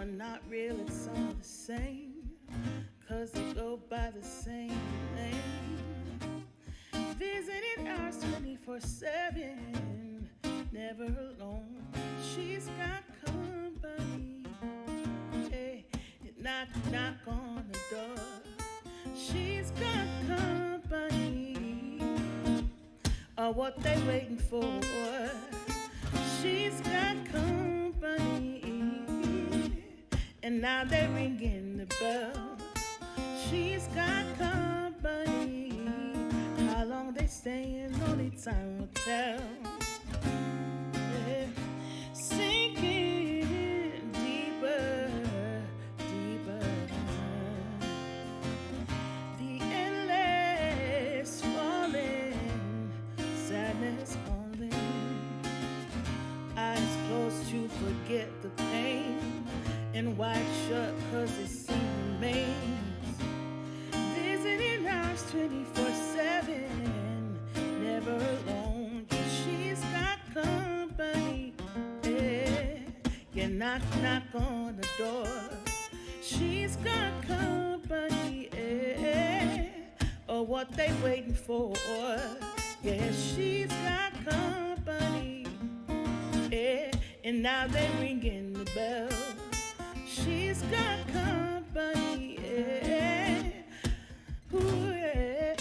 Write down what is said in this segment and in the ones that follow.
not real, it's all the same, 'cause they go by the same name. Visiting hours 24/7, never alone. She's got company. Hey, knock, knock on the door. She's got company. Oh, what they waiting for? She's got company. And now they're ringing the bell. She's got company. How long they staying, only time will tell. Yeah. Sinking deeper, deeper. The endless falling, sadness calling. Eyes closed to forget the pain, and wide shut 'cause it still remains. Visiting hours 24/7, never alone. She's got company. Yeah, knock, knock on the door. She's got company. Oh, what they waiting for? Yeah, she's got company. And now they ringing the bell. She's got company. Ooh, yeah.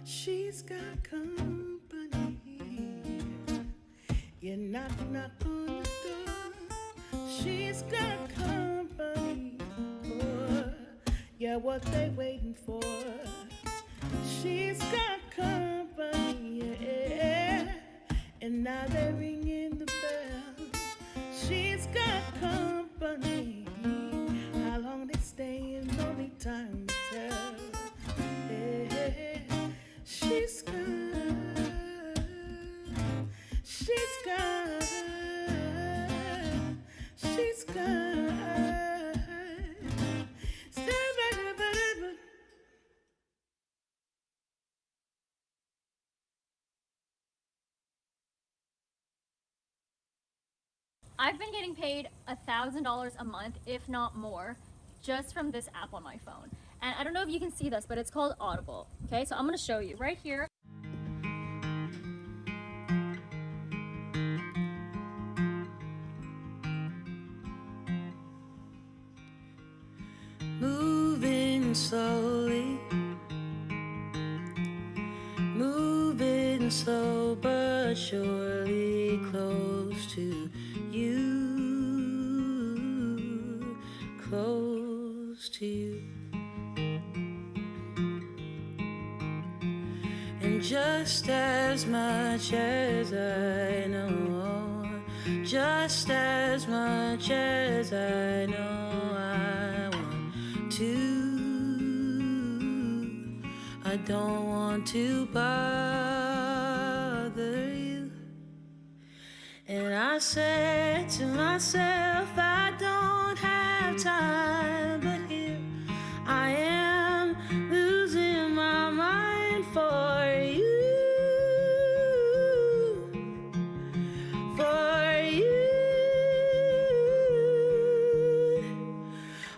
She's got company. You knock, knock on the door. She's got company. Oh, yeah, what they waiting for? She's got company. Yeah. And now they're ringing the bell. She's got company. How long they staying, only time to tell. Yeah. She's got, she's got, she's got. I've been getting paid $1,000 a month, if not more, just from this app on my phone. And I don't know if you can see this, but it's called Audible. Okay, so I'm gonna show you right here. Moving slowly, moving slow but surely, close to you, close to you. And just as much as I know, just as much as I know I want to, I don't want to bother you. And I said to myself, I don't have time, but here I am losing my mind for you, for you.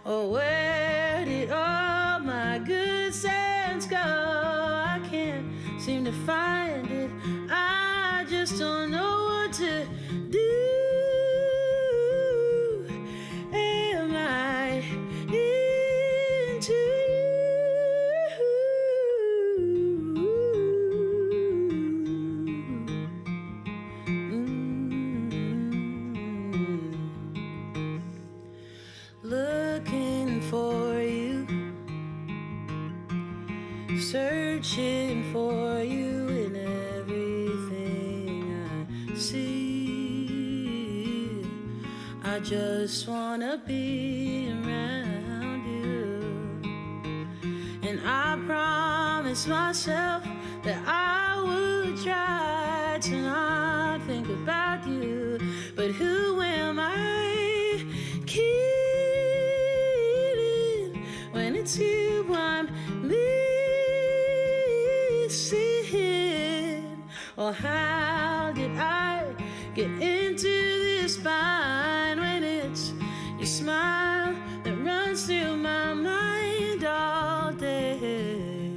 Oh, where did all my good sense go? I can't seem to find it. I just don't know what to do. Am I into you? Looking for you, searching for you in everything I see. I just wanna be around convince myself that I would try to not think about you. But who am I kidding when it's you I'm missing? Or how did I get into this bind when it's your smile that runs through my mind all day?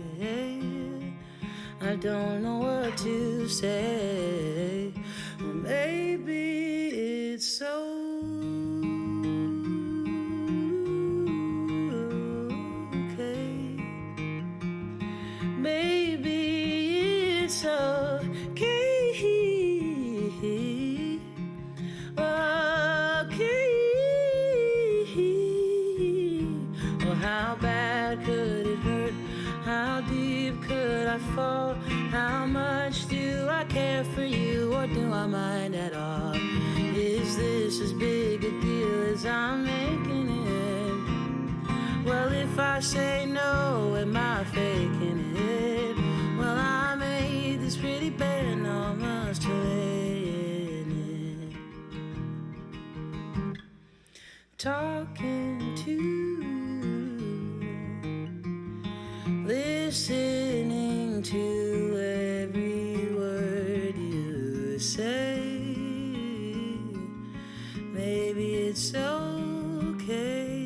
I don't know what to say. Well, maybe it's so okay. Maybe it's okay. How bad could it hurt? How deep could I fall? How much do I care for you, or do I mind at all? Is this as big a deal as I'm making it? Well, if I say no, am I faking it? Well, I made this pretty bad, almost too late in it. Talking to, listening to every word you say. Maybe it's okay.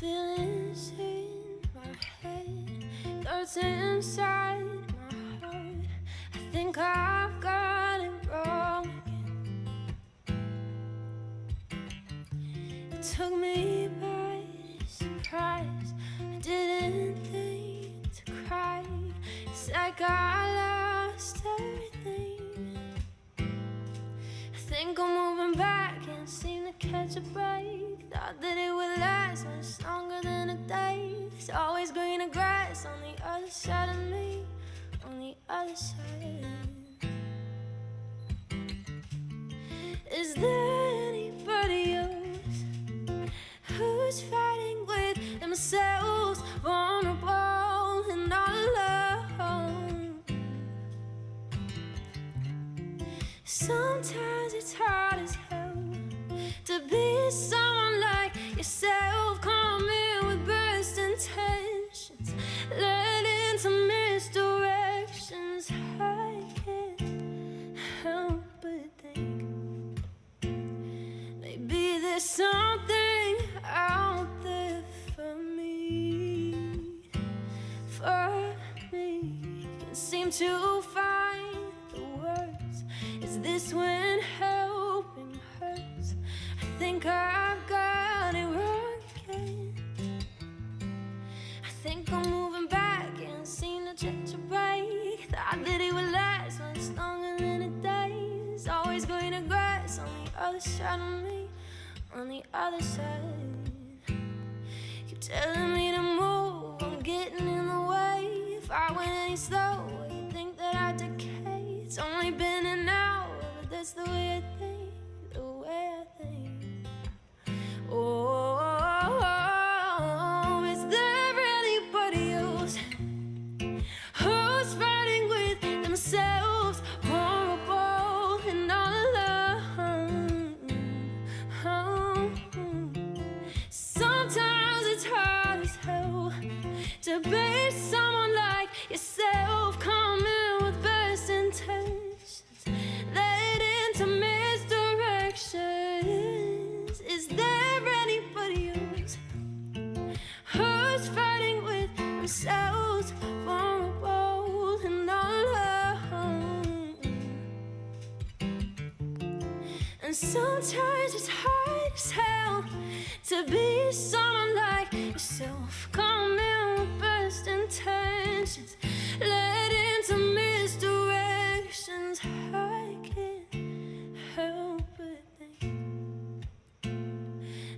Feelings in my head, thoughts inside my heart. I think I've got it wrong again. It took me by surprise. I didn't think to cry. It's like I lost everything. I think I'm moving back, can't seem to catch a break. Thought that it would last much longer than a day. There's always greener grass on the other side of me, on the other side. Is there anybody else who's fighting with themselves, vulnerable and all alone? Sometimes it's hard as hell to be someone like yourself, come in with best intentions, led into misdirections. I can't help but think maybe there's something out there for me. Can't seem to find the words. Is this when helping hurts? I think I've got it wrong again. I think I'm moving back, can't seem to catch a break. Thought that it would last much longer than a day. There's always greener grass on the other side of me, on the other side. Keep telling me to move, I'm getting in the way. If I went any slower, you'd think that I'd decay. It's only been an hour, but that's the way I think, the way I think. Oh, is there anybody else who's fighting with themselves, vulnerable and all alone? Sometimes it's hard as hell to be someone like yourself, coming with best intentions, led into misdirections. Is there anybody else who's fighting with themselves, vulnerable and all alone? And sometimes it's hard as hell to be someone like yourself. Come in with best intentions, led into misdirections. I can't help but think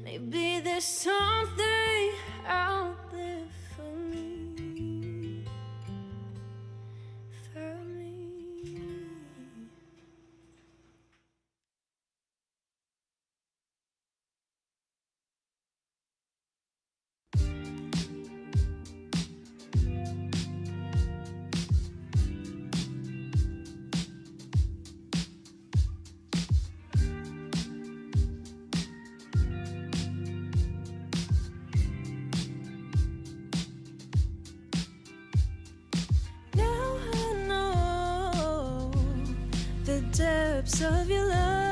maybe there's something out there for me, for me. Depths of your love,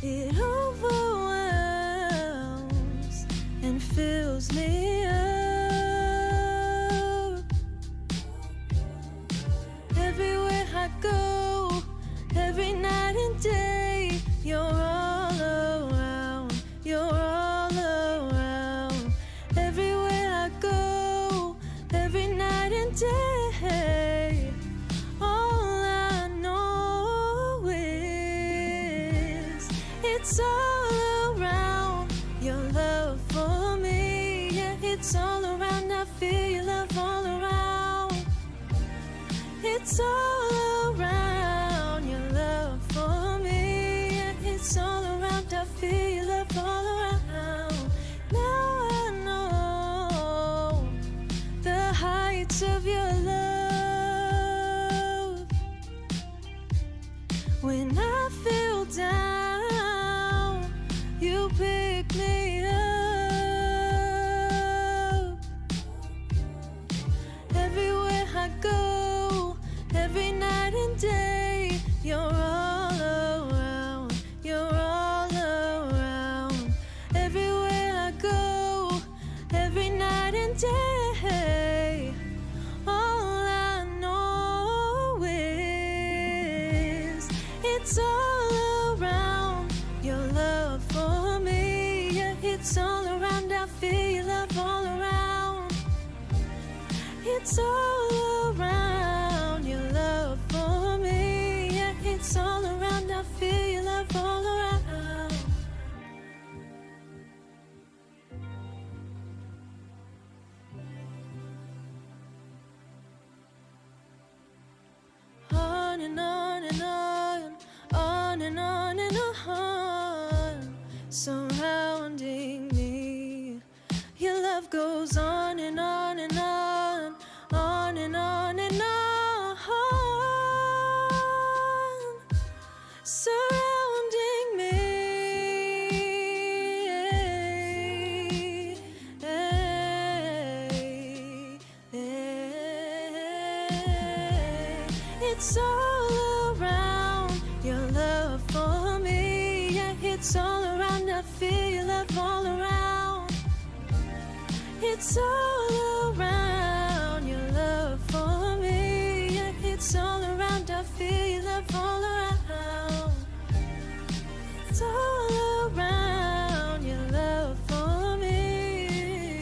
it overwhelms and fills me up. Everywhere I go, every night and day, you're all around, you're all around. Everywhere I go, every night and day, it's all around, your love for me. Yeah, it's all around, I feel your love all around. It's all around, your love for me. Yeah, it's all around, I feel your love all around. Now I know the heights of your love. When I feel down, you pick me up. Everywhere I go, every night and day, you're all around, you're all around. Everywhere I go, every night and day, all I know is it's all around, your love for me. Yeah, it's all around, I feel your love all around. It's all around, your love for me. Yeah, it's all around, I feel your love all around. On and on and on, on and on and on, surrounding me. Your love goes on and on and on, on and on and on, surrounding me. It's all around, your love for me. Yeah, it's all around, I feel your love all around. It's all around, your love for me. Yeah, it's all around, I feel your love all around. It's all around, your love for me.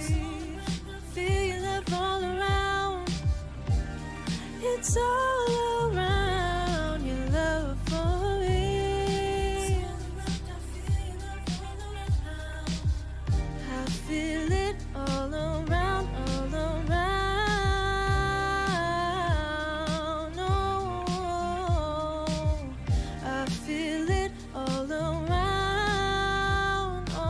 I feel your love all around. It's all around, your love for me. I feel it all around, all around. Oh, I feel it all around. Oh.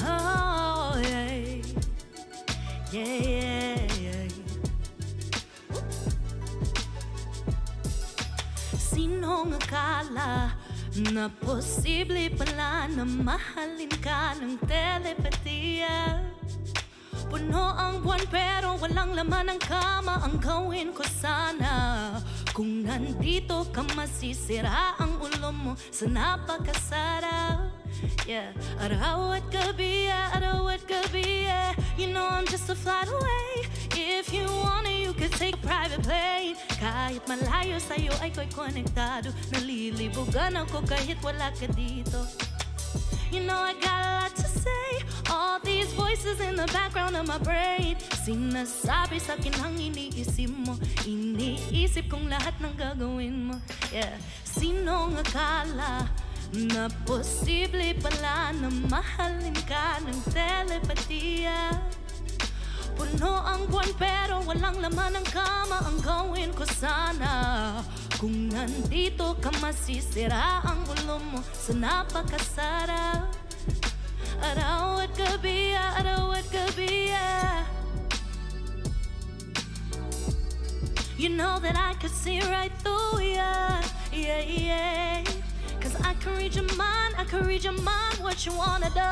Oh, yeah, yeah, yeah, yeah. Sinong akala na posible pala na mahalin ka ng telepatiya? Puno ang buwan pero walang laman ng kama. Ang gawin ko sana Kung nandito ka masisira ang ulo mo sa napakasarap. Yeah, araw at gabi, you know I'm just a flight away. If you want it, you could take a private plane. Kahit malayo sa'yo ay ko'y konektado. Nalilibugan ako kahit wala ka dito. You know I got a lot to say. All these voices in the background of my brain. Sinasabi sa'kin ang iniisip mo. Iniisip kong lahat ng gagawin mo. Yeah, sinong akala na posible pala na mahalin ka ng telepatiya. Puno ang buwan pero walang laman ng kama. Ang gawin ko sana, kung nandito ka masisira ang ulo mo sa napakasarap. Araw at gabi, you know that I could see right through ya. Yeah. Cause I can read your mind, what you wanna do.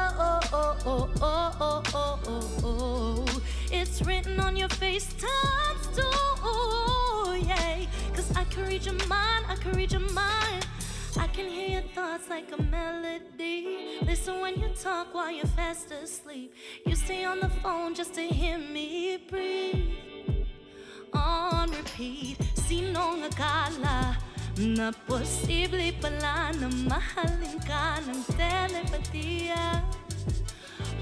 It's written on your face times two, yeah. Cause I can read your mind, I can hear your thoughts like a melody. Listen when you talk while you're fast asleep. You stay on the phone just to hear me breathe. On repeat, sinong akala na posible pala na mahalin ka ng telepatiya.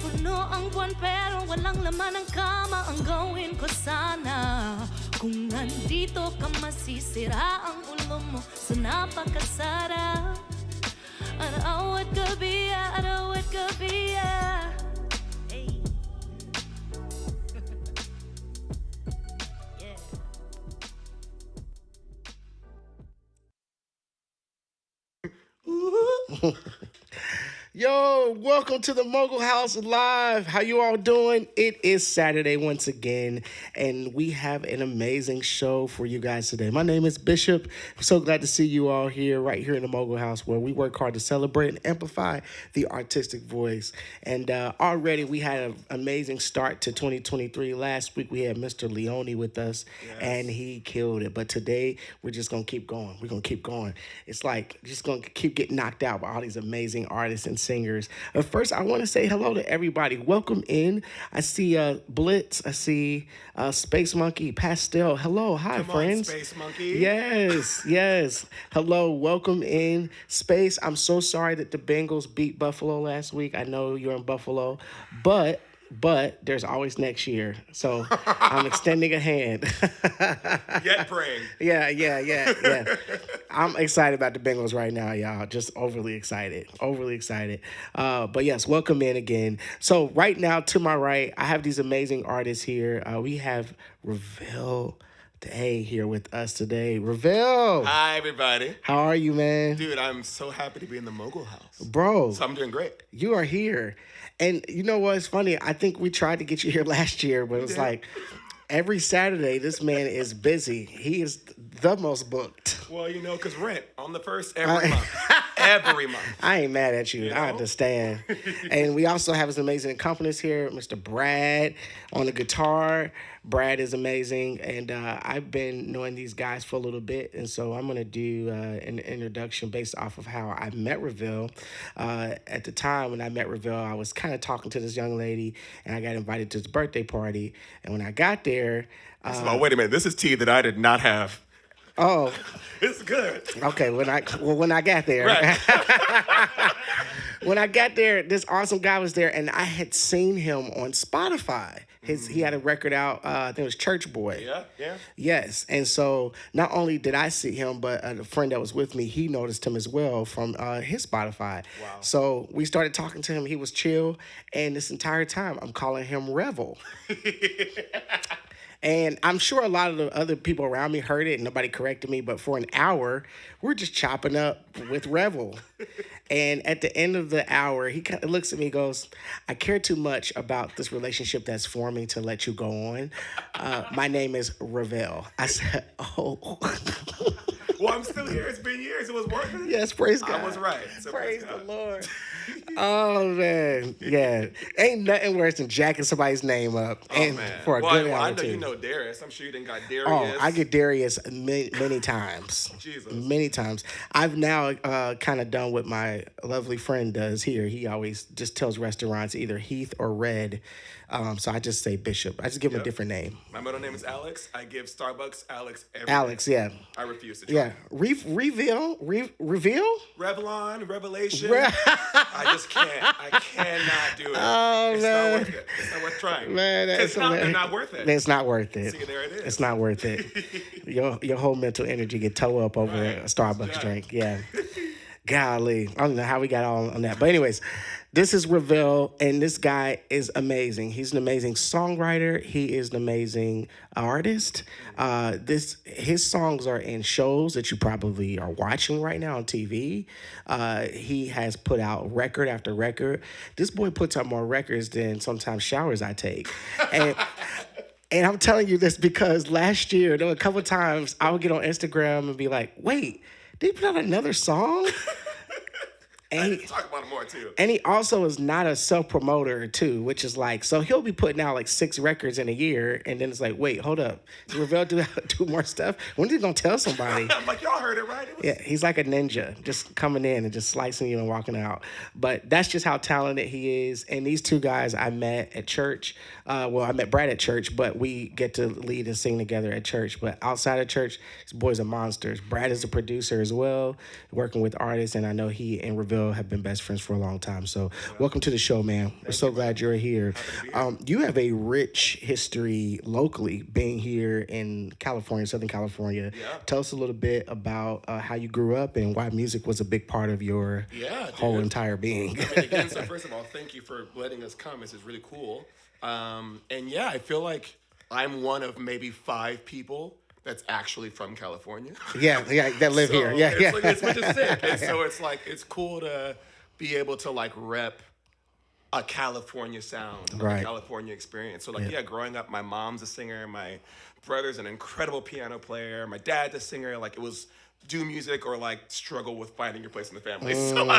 Puno ang buwan pero walang laman ng kama. Ang gawin ko sana, kung nandito ka masisira ang ulo mo sa napakasarap. Araw at gabi, hey. Yo, welcome to the Mogul House Live. How you all doing? It is Saturday once again, and we have an amazing show for you guys today. My name is Bishop. I'm so glad to see you all here, right here in the Mogul House, where we work hard to celebrate and amplify the artistic voice. And already we had an amazing start to 2023. Last week we had Mr. Leone with us, and he killed it. But today we're just going to keep going. We're going to keep going. It's like just going to keep getting knocked out by all these amazing artists and singers. First, I want to say hello to everybody. Welcome in. I see Blitz. I see Space Monkey, Pastel. Hello. Hi, friends. Come on, Space Monkey. Yes. Hello. Welcome in. Space, I'm so sorry that the Bengals beat Buffalo last week. I know you're in Buffalo, but there's always next year. So I'm extending a hand. Yet praying. Yeah. I'm excited about the Bengals right now, y'all. Just overly excited. But yes, welcome in again. So right now, to my right, I have these amazing artists here. We have Revel Day here with us today. Revel. Hi, everybody. How are you, man? Dude, I'm so happy to be in the Mogul House. Bro. So I'm doing great. You are here. And you know what's funny? I think we tried to get you here last year, but it was like every Saturday, this man is busy. He is the most booked. Well, you know, because rent on the first every month. Every month. I ain't mad at you. I understand. And we also have some amazing accompanist here, Mr. Brad on the guitar. Brad is amazing. And I've been knowing these guys for a little bit. And so I'm going to do an introduction based off of how I met Revel. At the time when I met Revel, I was kind of talking to this young lady, and I got invited to his birthday party. And when I got there... wait a minute. This is tea that I did not have. Oh. It's good. Okay, when I got there. Right. When I got there, this awesome guy was there, and I had seen him on Spotify. He had a record out, I think it was Church Boy. Yeah. Yes, and so not only did I see him, but a friend that was with me, he noticed him as well from his Spotify. Wow. So we started talking to him. He was chill, and this entire time, I'm calling him Revel. And I'm sure a lot of the other people around me heard it and nobody corrected me, but for an hour, we're just chopping up with Revel. And at the end of the hour, he kind of looks at me and goes, I care too much about this relationship that's forming to let you go on. My name is Revel. I said, oh. Well, I'm still here. It's been years. It was worth it. Yes, praise God. I was right. So Praise the God. Lord. Oh man, yeah. Ain't nothing worse than jacking somebody's name up, and Man. for a Well, good I hour know too. you know Darius. I'm sure you didn't got Darius. Oh, I get Darius many times. Jesus. Many times. I've now kind of done what my lovely friend does here. He always just tells restaurants either Heath or Red. So I just say Bishop. I just give him a different name. My middle name is Alex. I give Starbucks Alex every Alex, day. yeah. I refuse to try. Yeah. Reveal? Revelon, Revelation. I just can't. I cannot do it. Oh, it's man. not worth it. It's not worth trying. Man, It's not, they're not worth it. It's not worth it. See, there it is. It's not worth it. Your whole mental energy get towed up over a Starbucks drink. Yeah. Golly. I don't know how we got all on that. But anyways, this is Revel, and this guy is amazing. He's an amazing songwriter. He is an amazing artist. His songs are in shows that you probably are watching right now on TV. He has put out record after record. This boy puts out more records than sometimes showers I take. And and I'm telling you this because last year, there were a couple of times I would get on Instagram and be like, wait, did he put out another song? I need to talk about it more too. And he also is not a self-promoter too, which is like, so he'll be putting out like 6 records in a year, and then it's like, wait, hold up. Did Revel do more stuff? When are you going to tell somebody? I'm like, y'all heard it, right? Yeah, he's like a ninja, just coming in and just slicing you and walking out. But that's just how talented he is. And these two guys I met at church. Well, I met Brad at church, but we get to lead and sing together at church. But outside of church, these boys are monsters. Brad is a producer as well, working with artists, and I know he and Revel have been best friends for a long time. So welcome to the show, man. We're so glad you're here. You have a rich history locally, being here in California, Southern California. Yeah. Tell us a little bit about how you grew up and why music was a big part of your whole entire being. I mean, again, so first of all, thank you for letting us come. This is really cool. And yeah, I feel like I'm one of maybe 5 people that's actually from California. Yeah, that live here. Yeah, it's yeah. Like, it's which is sick. And so it's like, it's cool to be able to like rep a California sound, like Right. a California experience. So like, yeah, growing up, my mom's a singer, my brother's an incredible piano player, my dad's a singer. Like it was do music or like struggle with finding your place in the family. So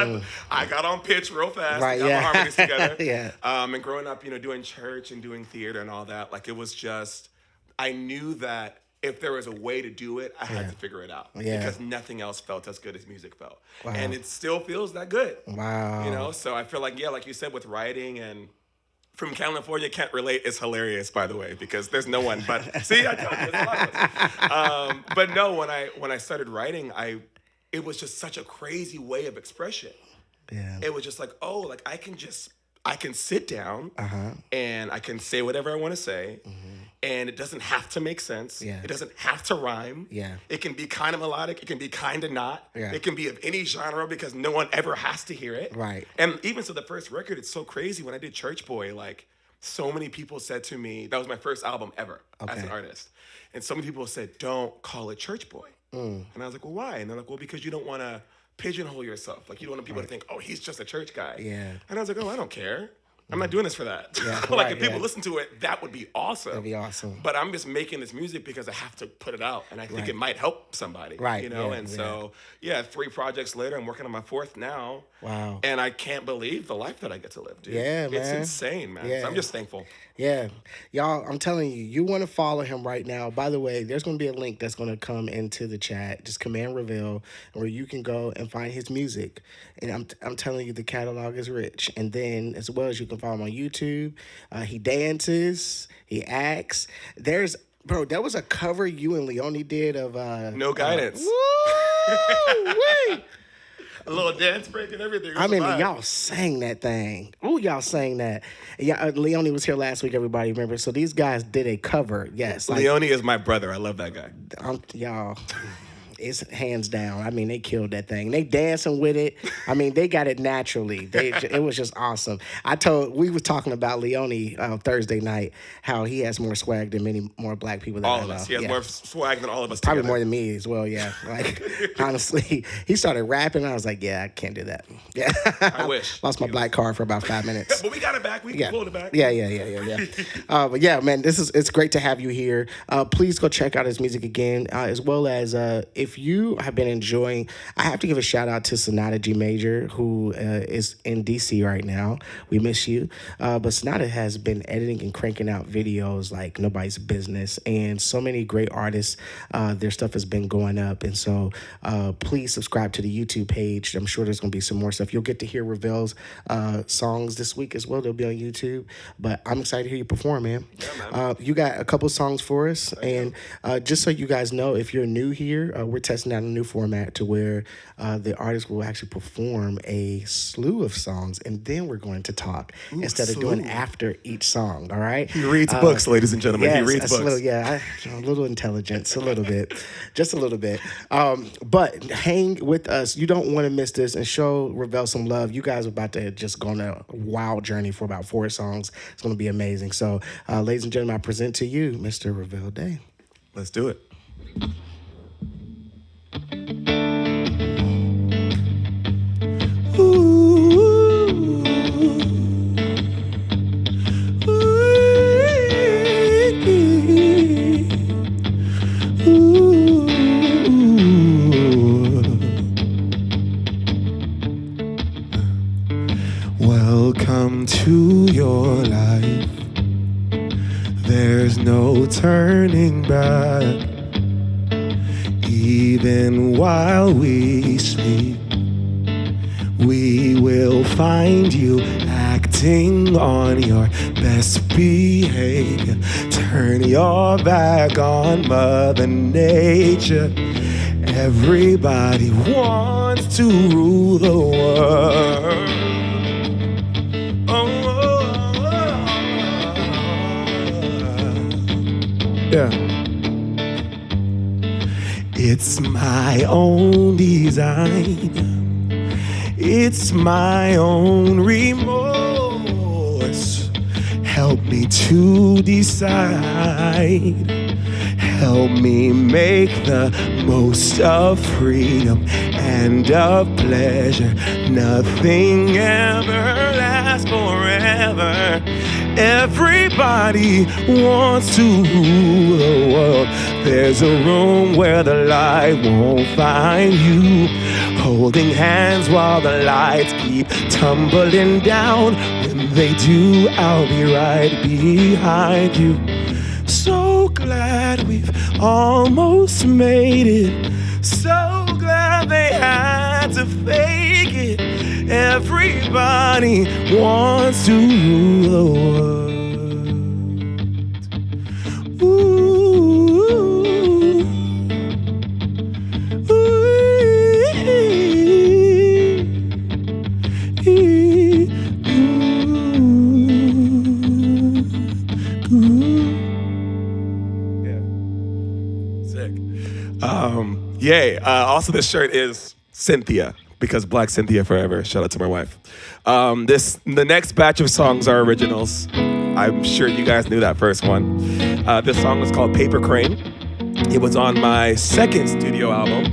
I got on pitch real fast, Right, got yeah. my harmonies together. Yeah. And growing up, doing church and doing theater and all that, like it was just, I knew that if there was a way to do it, I had to figure it out. Yeah. Because nothing else felt as good as music felt. Wow. And it still feels that good. Wow. So I feel like, yeah, like you said, with writing and from California, can't relate is hilarious, by the way, because there's no one but, see, I told you, there's a lot of us. But no, when I started writing, it was just such a crazy way of expression. Yeah. It was just like, oh, like I can sit down and I can say whatever I want to say. And it doesn't have to make sense. Yeah. It doesn't have to rhyme. Yeah. It can be kind of melodic. It can be kind of not. Yeah. It can be of any genre because no one ever has to hear it. Right. And even so, the first record, it's so crazy. When I did Church Boy, like so many people said to me, that was my first album ever as an artist. And so many people said, don't call it Church Boy. And I was like, well, why? And they're like, well, because you don't want to pigeonhole yourself. Like you don't want people to think, oh, he's just a church guy. Yeah. And I was like, oh, I don't care. I'm not doing this for that. Yeah, like right, if people yeah. listen to it, that would be awesome. That'd be awesome. But I'm just making this music because I have to put it out, and I think it might help somebody. Right, yeah, And so 3 projects later, I'm working on my 4th now. Wow. And I can't believe the life that I get to live, dude. Yeah, It's man. insane, man. Yeah. So I'm just thankful. Yeah. Y'all, I'm telling you, you want to follow him right now. By the way, there's going to be a link that's going to come into the chat. Just command Revel, where you can go and find his music. And I'm telling you, the catalog is rich. And then, as well as you can follow him on YouTube, he dances, he acts. Bro, that was a cover you and Leone did of... No Guidance. Woo! A little dance break and everything. It was I mean, a vibe. y'all sang that thing. Ooh, y'all sang that. Yeah, Leone was here last week, everybody, remember? So these guys did a cover, yes. Like, Leone is my brother. I love that guy. y'all, it's hands down. I mean, they killed that thing. They dancing with it. I mean, they got it naturally. It was just awesome. We was talking about Leone Thursday night, how he has more swag than many more black people that All I of know. us. He has Yeah. more swag than all of us Probably together. more than me as well, yeah. Like, honestly, he started rapping. I was like, yeah, I can't do that. Yeah. I wish. Lost my black card for about 5 minutes. But we got it back. We pulled it back. Yeah. But yeah, man, it's great to have you here. Please go check out his music again, as well as if if you have been enjoying, I have to give a shout out to Sonata G Major, who is in DC right now. We miss you. But Sonata has been editing and cranking out videos like nobody's business. And so many great artists, their stuff has been going up. And so please subscribe to the YouTube page. I'm sure there's going to be some more stuff. You'll get to hear Revel's songs this week as well. They'll be on YouTube. But I'm excited to hear you perform, man. Yeah, man. You got a couple songs for us. And just so you guys know, if you're new here, we're testing out a new format to where the artist will actually perform a slew of songs, and then we're going to talk instead of doing after each song, all right? He reads books, ladies and gentlemen. Yes, he reads books. A little intelligence, a little bit, just a little bit. But hang with us. You don't want to miss this, and show Revel some love. You guys are about to just go on a wild journey for about 4 songs. It's going to be amazing. So, ladies and gentlemen, I present to you Mr. Revel Day. Let's do it. Welcome to your life. There's no turning back. Even while we sleep, we will find you acting on your best behavior. Turn your back on Mother Nature. Everybody wants to rule the world. Yeah. It's my own design. It's my own remorse. Help me to decide. Help me make the most of freedom and of pleasure. Nothing ever lasts forever. Everybody wants to rule the world. There's a room where the light won't find you. Holding hands while the lights keep tumbling down. When they do, I'll be right behind you. So glad we've almost made it. So glad they had to fake it. Everybody wants to rule the world. Yay. Also, this shirt is Cynthia, because Black Cynthia forever. Shout out to my wife. The next batch of songs are originals. I'm sure you guys knew that first one. This song is called Paper Crane. It was on my second studio album.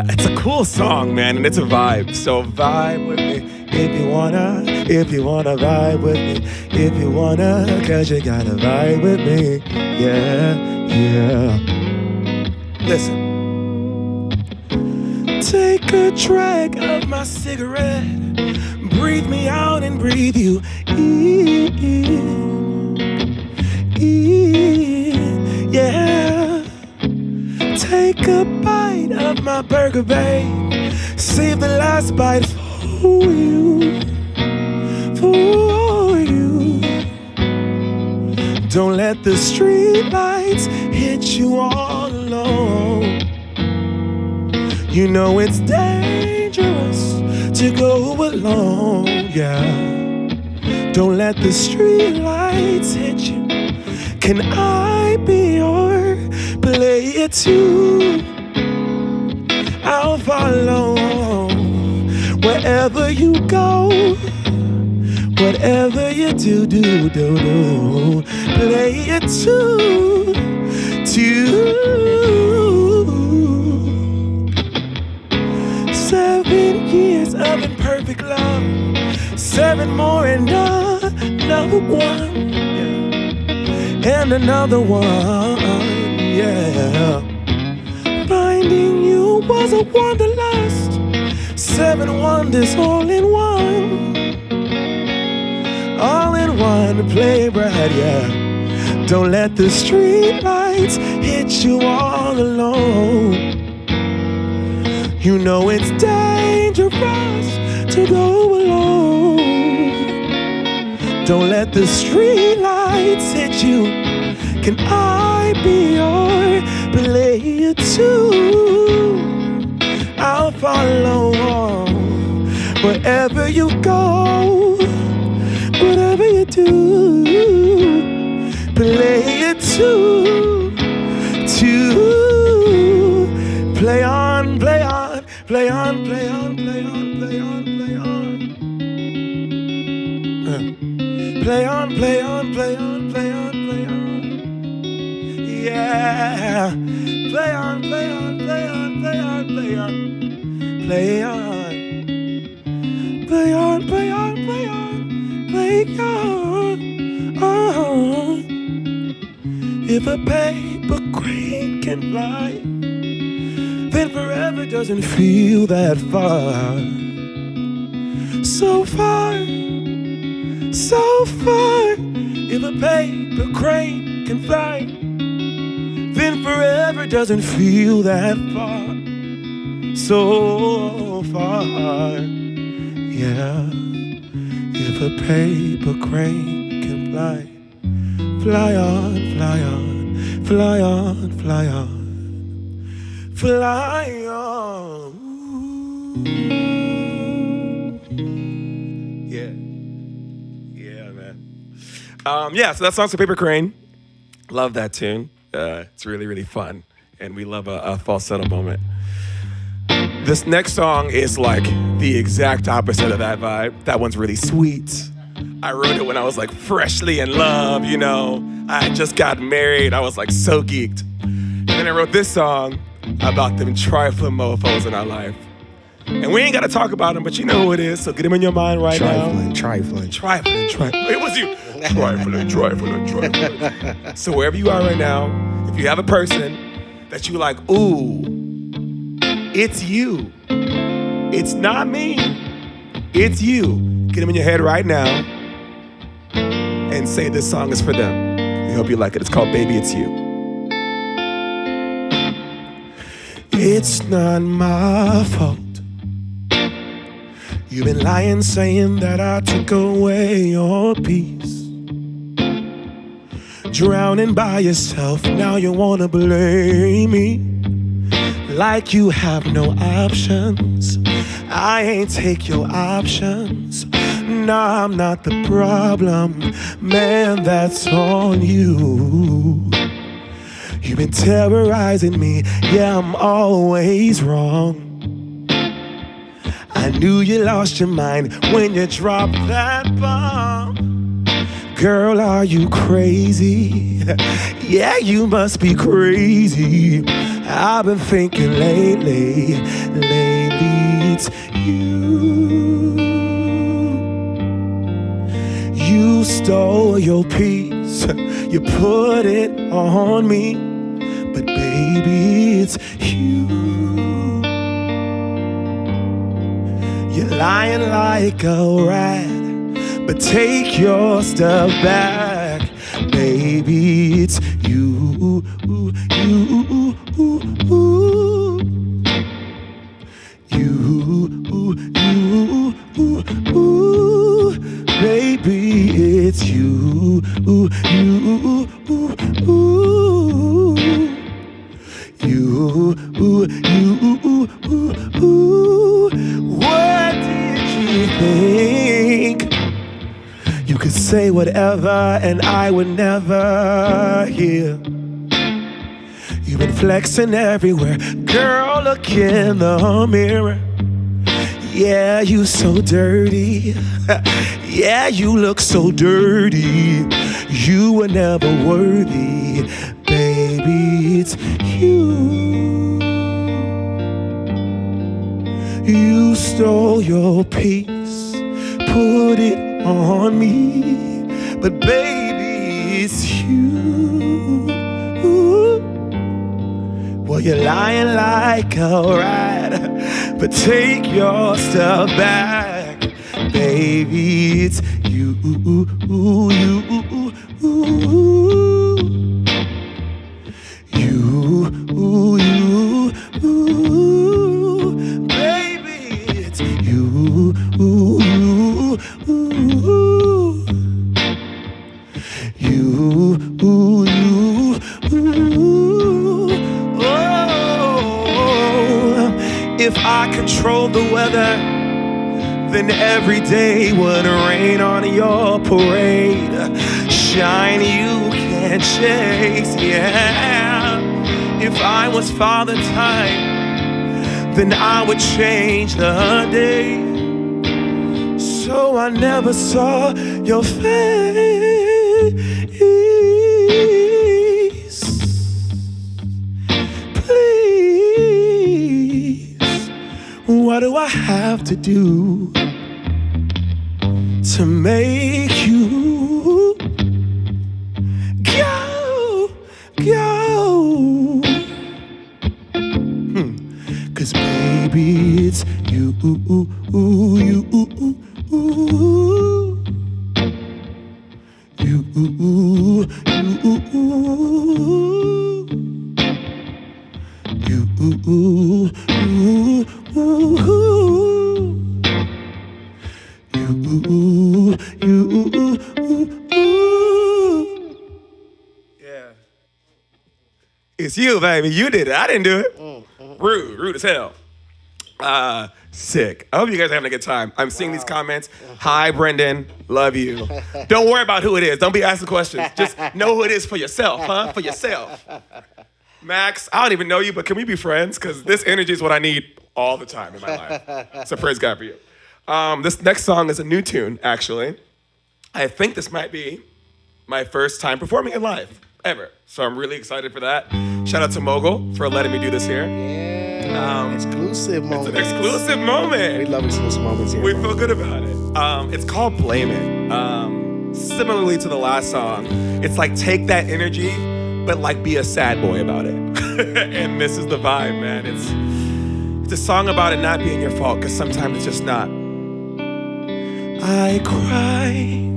It's a cool song, man, and it's a vibe. So vibe with me if you wanna vibe with me. If you wanna, cause you gotta vibe with me. Yeah, yeah. Listen. Take a drag of my cigarette. Breathe me out and breathe you in. Yeah. Take a bite of my burger, babe. Save the last bite for you. For you. Don't let the street lights hit you all alone. You know it's dangerous to go alone, yeah. Don't let the street lights hit you. Can I be your player too? I'll follow wherever you go. Whatever you do. Play it too. 7 years of imperfect love. 7 more and another one. Yeah. And another one, yeah. Find Finding you was a wanderlust. 7 wonders all in one. All in one, play bright, yeah. Don't let the street lights hit you all alone. You know it's dangerous to go alone. Don't let the street lights hit you. Can I be your player too? I'll follow wherever you go, whatever you do. Play it too. Play on, play on, play on, play on, play on, play on, play on. Play on, play on, play on, play on, play on. Yeah. Play on, play on, play on, play on, play on. Play on. Play on, play on, play on, play on. Oh. If a paper crane can fly, then forever doesn't feel that far. So far, so far. If a paper crane can fly, then forever doesn't feel that far. So far, yeah. If a paper crane can fly, fly on, fly on, fly on, fly on, fly on. Yeah, yeah, man. Yeah, so that song's a Paper Crane. Love that tune. It's really, really fun, and we love a falsetto moment. This next song is like the exact opposite of that vibe. That one's really sweet. I wrote it when I was like freshly in love, you know. I had just got married. I was like so geeked. And then I wrote this song about them trifling mofos in our life. And we ain't got to talk about them, but you know who it is, so get them in your mind right now. Trifling. It was you. Trifling. So wherever you are right now, if you have a person that you like, ooh, it's you. It's not me. It's you. Get them in your head right now and say this song is for them. We hope you like it. It's called Baby It's You. It's not my fault. You've been lying, saying that I took away your peace. Drowning by yourself, now you wanna blame me. Like you have no options. I ain't take your options. Nah, I'm not the problem. Man, that's on you. You've been terrorizing me. Yeah, I'm always wrong. I knew you lost your mind when you dropped that bomb. Girl, are you crazy? Yeah, you must be crazy. I've been thinking lately it's you. You stole your peace, you put it on me, but baby, it's you. You're lying like a rat, but take your stuff back. Baby, it's you, you. Baby, it's you, What did you think? You could say whatever and I would never hear. You've been flexing everywhere. Girl, look in the mirror. Yeah, you so dirty. Yeah, you look so dirty. You were never worthy. Baby, it's you. You stole your peace, put it on me, but baby, it's you. Well, you're lying like a rat, but take your stuff back. Baby, it's you, you, baby, it's you, If I controlled the weather, then every day would rain on your parade. Shine you can't chase, yeah. If I was Father Time, then I would change the day. So I never saw your face. Please, what do I have to do to make you go? 'Cause baby, it's you, Yeah. It's you, baby. You did it. I didn't do it. Rude as hell. Sick. I hope you guys are having a good time. I'm seeing these comments. Hi, Brendan. Love you. Don't worry about who it is. Don't be asking questions. Just know who it is for yourself, huh? For yourself. Max, I don't even know you, but can we be friends? Because this energy is what I need all the time in my life. So praise God for you. This next song is a new tune, actually. I think this might be my first time performing it live, ever. So I'm really excited for that. Shout out to Mogul for letting me do this here. Exclusive moment. It's an exclusive moment. We love exclusive moments here. We feel good about it. It's called Blame It. Similarly to the last song, it's like take that energy, but like be a sad boy about it. And this is the vibe, man. It's a song about it not being your fault, because sometimes it's just not. I cried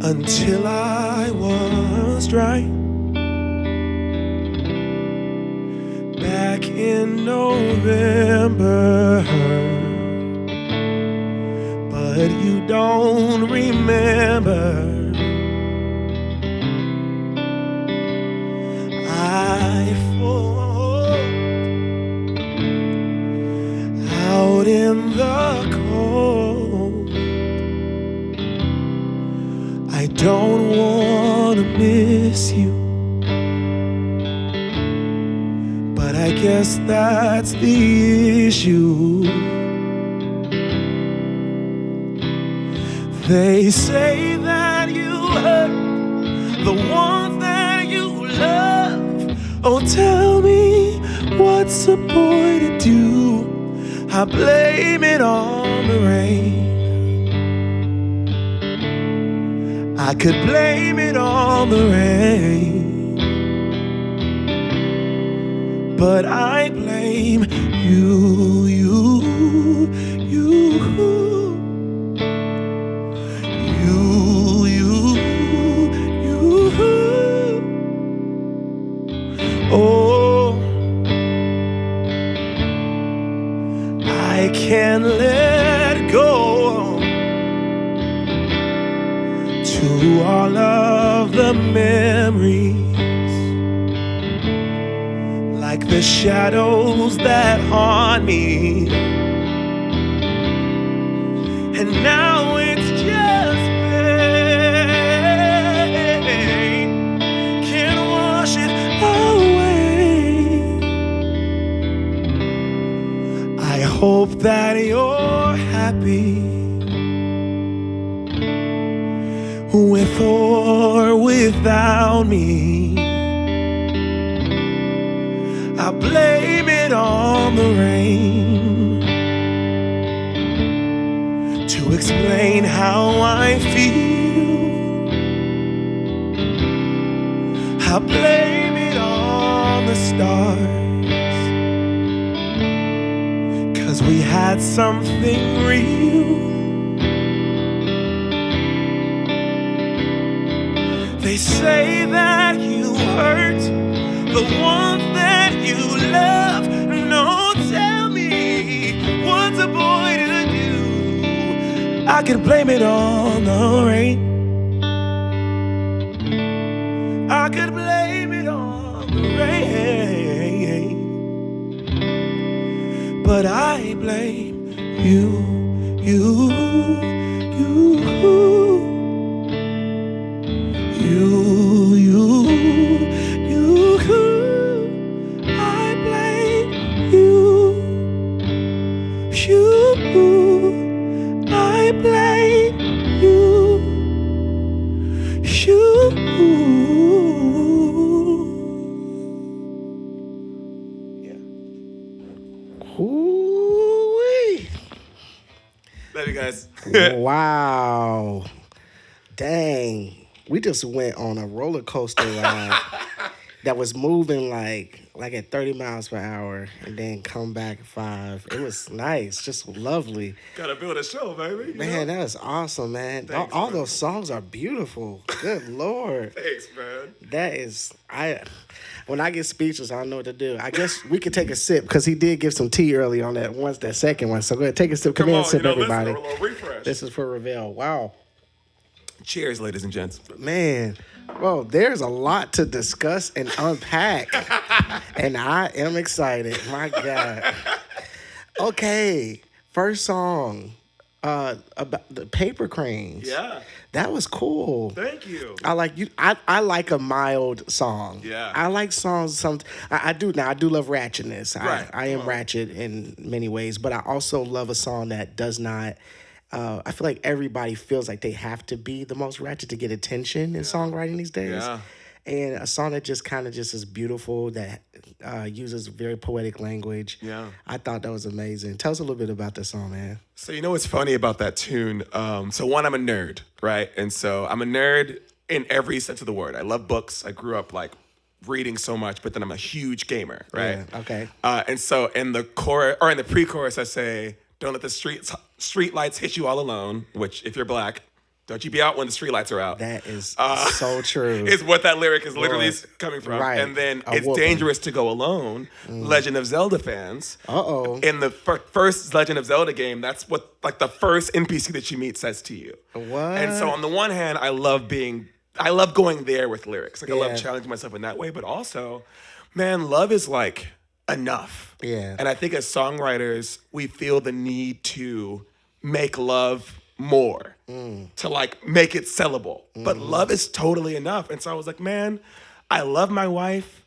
until I was dry. Back in November, but you don't remember. I fought out in the cold. I don't want to miss you, but I guess that's the issue. They say that you hurt the ones that you love. Oh, tell me, what's a boy to do? I blame it on the rain. I could blame it on the rain, but I blame you, you, you, you, you, you. Oh, I can't let go. To all of the memories, like the shadows that haunt me, and now it's just pain. Can't wash it away. I hope that you're happy, with or without me. I blame it on the rain to explain how I feel. I blame stars, 'cause we had something real. They say that you hurt the one that you love. No, tell me, what's a boy to do? I could blame it on the rain. I could blame it on the rain, but I blame you. I blame you. I blame you. Ooh-wee. Love you guys. Wow. Dang. We just went on a roller coaster ride that was moving like at 30 miles per hour and then come back at 5. It was nice, just lovely. Gotta build a show, baby. Man, that was awesome, man. Thanks, all man. those songs are beautiful. Good Lord. Thanks, man. That is, when I get speechless, I don't know what to do. I guess we could take a sip because he did give some tea early on that second one. So go ahead, take a sip. Come in, sip, everybody. Listen, a little refresh. This is for Revel. Wow. Cheers, ladies and gents. Man, well, there's a lot to discuss and unpack. And I am excited. My God. Okay, first song about the Paper Cranes. Yeah. That was cool. Thank you. I like you. I like a mild song. Yeah. I like songs. I do now. I do love ratchetness. Right. I am ratchet in many ways, but I also love a song that does not. I feel like everybody feels like they have to be the most ratchet to get attention in songwriting these days. Yeah. And a song that just kind of just is beautiful, that uses very poetic language. Yeah. I thought that was amazing. Tell us a little bit about this song, man. So you know what's funny about that tune? So one, I'm a nerd, right? And so I'm a nerd in every sense of the word. I love books. I grew up like reading so much, but then I'm a huge gamer, right? Yeah, okay. And so in the chorus or in the pre-chorus, I say, "Don't let the street lights hit you all alone." Which, if you're black, don't you be out when the street lights are out. That is so true. Is what that lyric is literally coming from. Right. And then A it's whooping. dangerous to go alone. Legend of Zelda fans. Uh-oh. In the first Legend of Zelda game, that's what like the first NPC that you meet says to you. What? And so on the one hand, I love going there with lyrics. Like I Yeah. love challenging myself in that way, but also, man, love is like enough. Yeah. And I think as songwriters, we feel the need to make love more, to like make it sellable. But love is totally enough. And so I was like, man, I love my wife.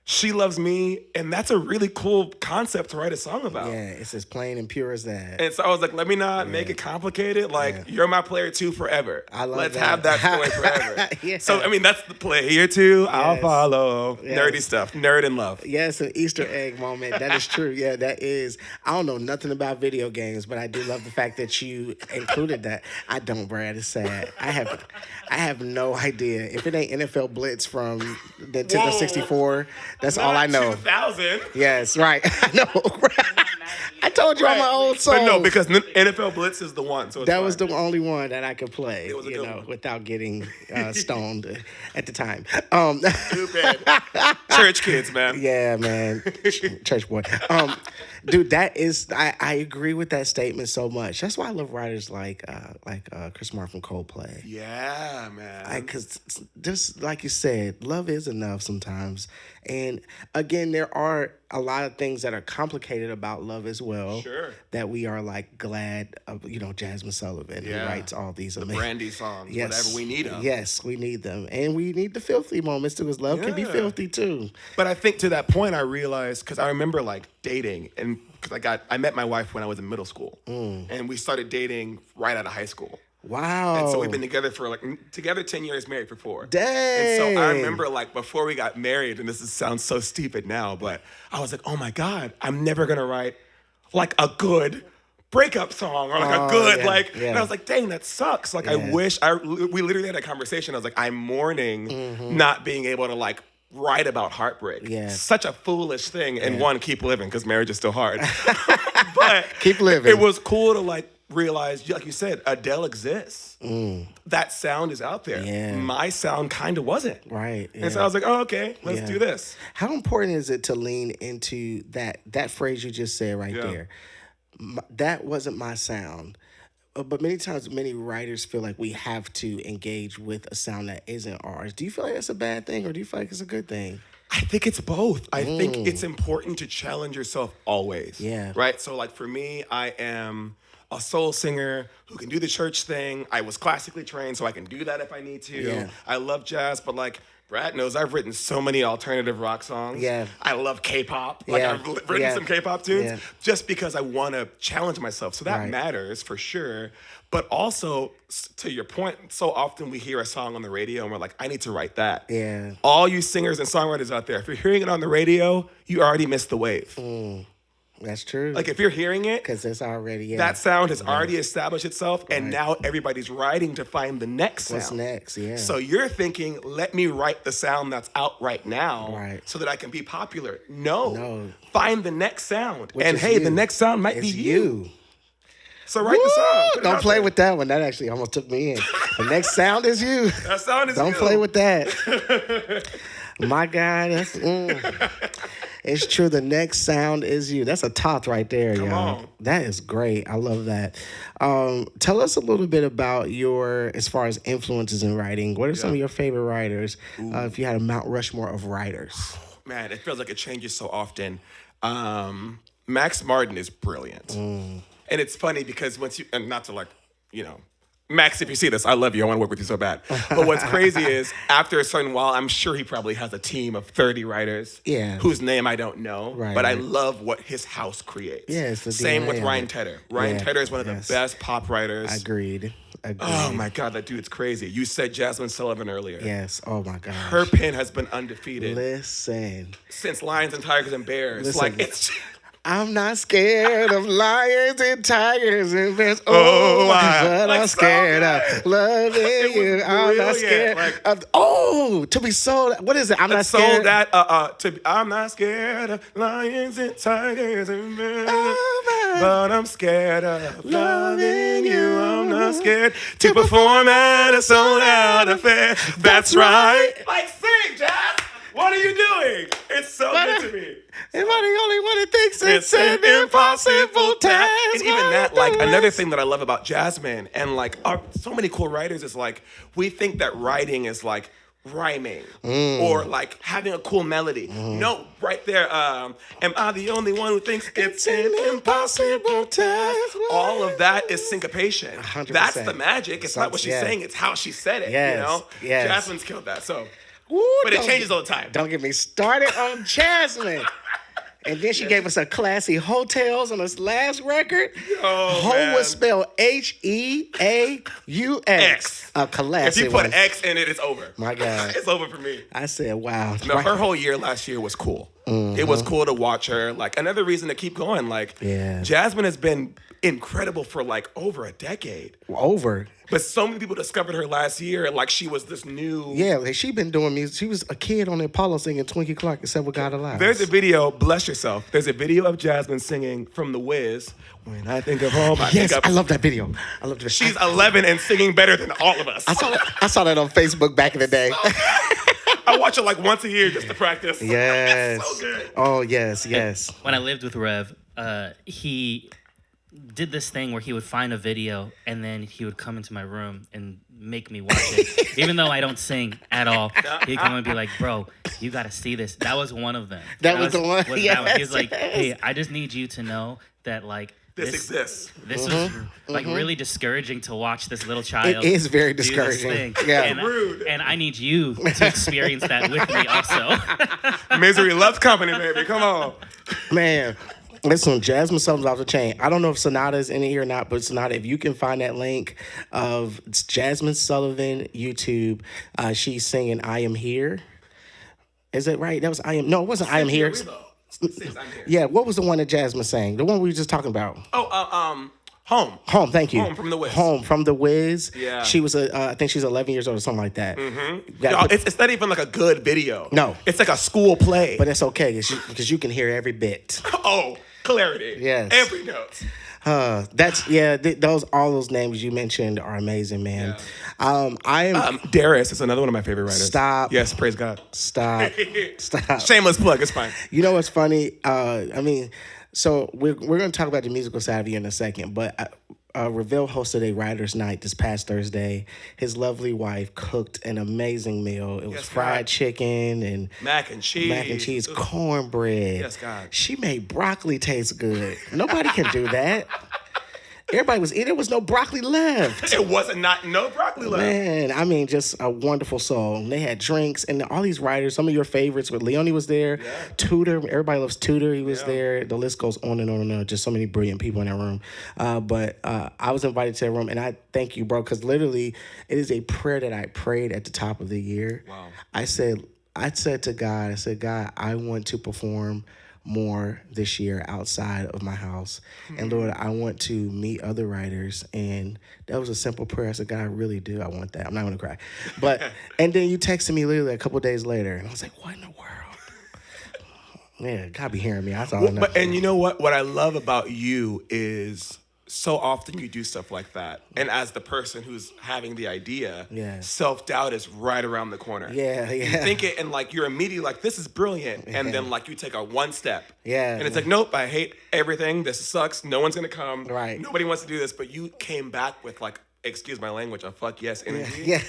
She loves me, and that's a really cool concept to write a song about. Yeah, it's as plain and pure as that. And so I was like, let me not make it complicated. Like, you're my player too forever. I love Let's that. have that story forever. Yeah. So, I mean, that's the play here too. I'll Yes. follow. Yes. Nerdy stuff. Nerd and love. Yes, an Easter egg moment. That is true. Yeah, that is. I don't know nothing about video games, but I do love the fact that you included that. I don't, Brad. It's sad. I have no idea. If it ain't NFL Blitz from the Nintendo Whoa. 64, that's all I know. 2000. Yes, right. I know. I told you I'm an old soul. But no, because NFL Blitz is the one. So it's That was fine. the only one that I could play, It was a good one. without getting stoned at the time. Stupid. Church kids, man. Yeah, man. Church boy. Dude, that is I agree with that statement so much. That's why I love writers like Chris Martin from Coldplay. Yeah, man. Because just like you said, love is enough sometimes. And again, there are a lot of things that are complicated about love as well. Sure. That we are like glad of, Jasmine Sullivan who Yeah. writes all these The amazing Brandy songs, whatever we need them. Yes, we need them. And we need the filthy moments too, because love can be Yeah. filthy too. But I think to that point, I realized, because I remember like dating, and because I met my wife when I was in middle school, and we started dating right out of high school. Wow. And so we've been together for 10 years, married for 4. Dang. And so I remember like before we got married, and sounds so stupid now, but I was like, oh my God, I'm never gonna write like a good breakup song or like a good yeah. and I was like, dang, that sucks. Like Yeah. we literally had a conversation. I was like, I'm mourning not being able to like write about heartbreak. Yeah. Such a foolish thing. And one, keep living because marriage is still hard. But keep living. It was cool to like realize, like you said, Adele exists. That sound is out there. Yeah. My sound kind of wasn't. Right. Yeah. And so I was like, oh, okay, let's do this. How important is it to lean into that phrase you just said right there? That wasn't my sound. But many times, many writers feel like we have to engage with a sound that isn't ours. Do you feel like that's a bad thing, or do you feel like it's a good thing? I think it's both. I think it's important to challenge yourself always. Yeah. Right? So, like, for me, I am a soul singer who can do the church thing. I was classically trained, so I can do that if I need to. Yeah. I love jazz, but, like, Brad knows I've written so many alternative rock songs. Yeah. I love K-pop. Like, I've written some K-pop tunes just because I want to challenge myself. So that matters for sure. But also, to your point, so often we hear a song on the radio and we're like, I need to write that. Yeah. All you singers and songwriters out there, if you're hearing it on the radio, you already missed the wave. That's true. Like, if you're hearing it, because it's already that sound has already established itself, and now everybody's writing to find the next sound. What's next? Yeah. So you're thinking, let me write the sound that's out right now, so that I can be popular. No. Find the next sound, and hey, the next sound might be you. So write the song. Don't play with that one. That actually almost took me in. The next sound is you. That sound is you. Don't play with that. My God, that's. It's true. The next sound is you. That's a top right there, Come y'all. on. That is great. I love that. Tell us a little bit about as far as influences in writing. What are some of your favorite writers? If you had a Mount Rushmore of writers. Man, it feels like it changes so often. Max Martin is brilliant. And it's funny because and not to like, Max, if you see this, I love you. I want to work with you so bad. But what's crazy is after a certain while, I'm sure he probably has a team of 30 writers whose name I don't know. But I love what his house creates. Yeah, it's the Same DNA with of Ryan it. Tedder. Ryan Tedder is one of the best pop writers. Agreed. Oh my God, that dude's crazy. You said Jasmine Sullivan earlier. Yes. Oh my God. Her pen has been undefeated. Listen. Since Lions and Tigers and Bears. Listen. I'm not scared of lions and tigers and bears. But I'm scared of loving you. I'm not scared of. To be sold. What is it? I'm not scared. I'm not scared of lions and tigers and bears. But I'm scared of loving you. I'm not scared to perform at a sold out affair. That's right. Like, sing, Jazz. What are you doing? It's so good to me. Am I the only one that thinks it's an impossible task? And even that, like, another thing that I love about Jasmine and, like, so many cool writers is, like, we think that writing is, like, rhyming or, like, having a cool melody. No, right there, am I the only one who thinks it's an impossible task? All of that is syncopation. 100%. That's the magic. It's not what she's saying. It's how she said it, Yes. Jasmine's killed that, so. Woo, but it changes all the time. Don't get me started on Jasmine. And then she gave us a classy Hotels on this last record. Home was spelled Heauux. A classic. If you put X in it, it's over. My God. It's over for me. I said, wow. No, her whole year last year was cool. It was cool to watch her. Like, another reason to keep going. Like, Jasmine has been incredible for, like, over a decade. But so many people discovered her last year, like she was this new. Yeah, like she been doing music. She was a kid on the Apollo singing Twinkie Clark and Said What God Alive. There's a video, bless yourself. There's a video of Jasmine singing from The Wiz. When I think of home, I love that video. I love that. She's 11 and singing better than all of us. I saw that on Facebook back in the day. I watch it like once a year just to practice. Yes. It's so good. Oh, yes. When I lived with Rev, he did this thing where he would find a video and then he would come into my room and make me watch it. Even though I don't sing at all, he'd come and be like, bro, you got to see this. That was one of them. That was the one? He was like, hey, I just need you to know that, like, this exists. This was like really discouraging to watch this little child. It is very discouraging. Yeah. Rude. And I need you to experience that with me also. Misery loves company, baby. Come on. Man. Listen, Jasmine Sullivan's off the chain. I don't know if Sonata is in here or not, but Sonata, if you can find that link of Jasmine Sullivan YouTube, she's singing I Am Here. Is it right? That was I Am. No, it wasn't I Am Here. Yeah, what was the one that Jasmine sang? The one we were just talking about. Home. Home, thank you. Home from the Wiz. Home from the Wiz. Yeah. She was I think she's 11 years old or something like that. It's not even like a good video. No. It's like a school play. But it's okay because you can hear every bit. Oh, clarity. Yes. Every note. All those names you mentioned are amazing, man. I am Darius is another one of my favorite writers. Stop. Yes, praise God. Stop. Shameless plug. It's fine. You know what's funny? So we're going to talk about the musical side of you in a second, but Revel hosted a writer's night this past Thursday. His lovely wife cooked an amazing meal. It was fried chicken and mac and cheese, cornbread. Yes, God. She made broccoli taste good. Nobody can do that. Everybody was eating. There was no broccoli left. It wasn't no broccoli left. Man, just a wonderful soul. They had drinks and all these writers. Some of your favorites with Leone was there. Yeah. Tudor, everybody loves Tudor. He was there. The list goes on and on and on. Just so many brilliant people in that room. But I was invited to that room, and I thank you, bro, because literally it is a prayer that I prayed at the top of the year. Wow. I said to God, God, I want to perform more this year outside of my house. And Lord, I want to meet other writers. And that was a simple prayer. I said, God, I really do. I want that. I'm not going to cry. But, and then you texted me literally a couple days later. And I was like, what in the world? Man, God be hearing me. That's all I know. And you know what? What I love about you is so often you do stuff like that. And as the person who's having the idea, self-doubt is right around the corner. Yeah. You think it and like you're immediately like, this is brilliant. And then like you take a one step. Yeah. And it's like, nope, I hate everything. This sucks. No one's going to come. Right. Nobody wants to do this. But you came back with like, excuse my language, a fuck yes energy. Yeah.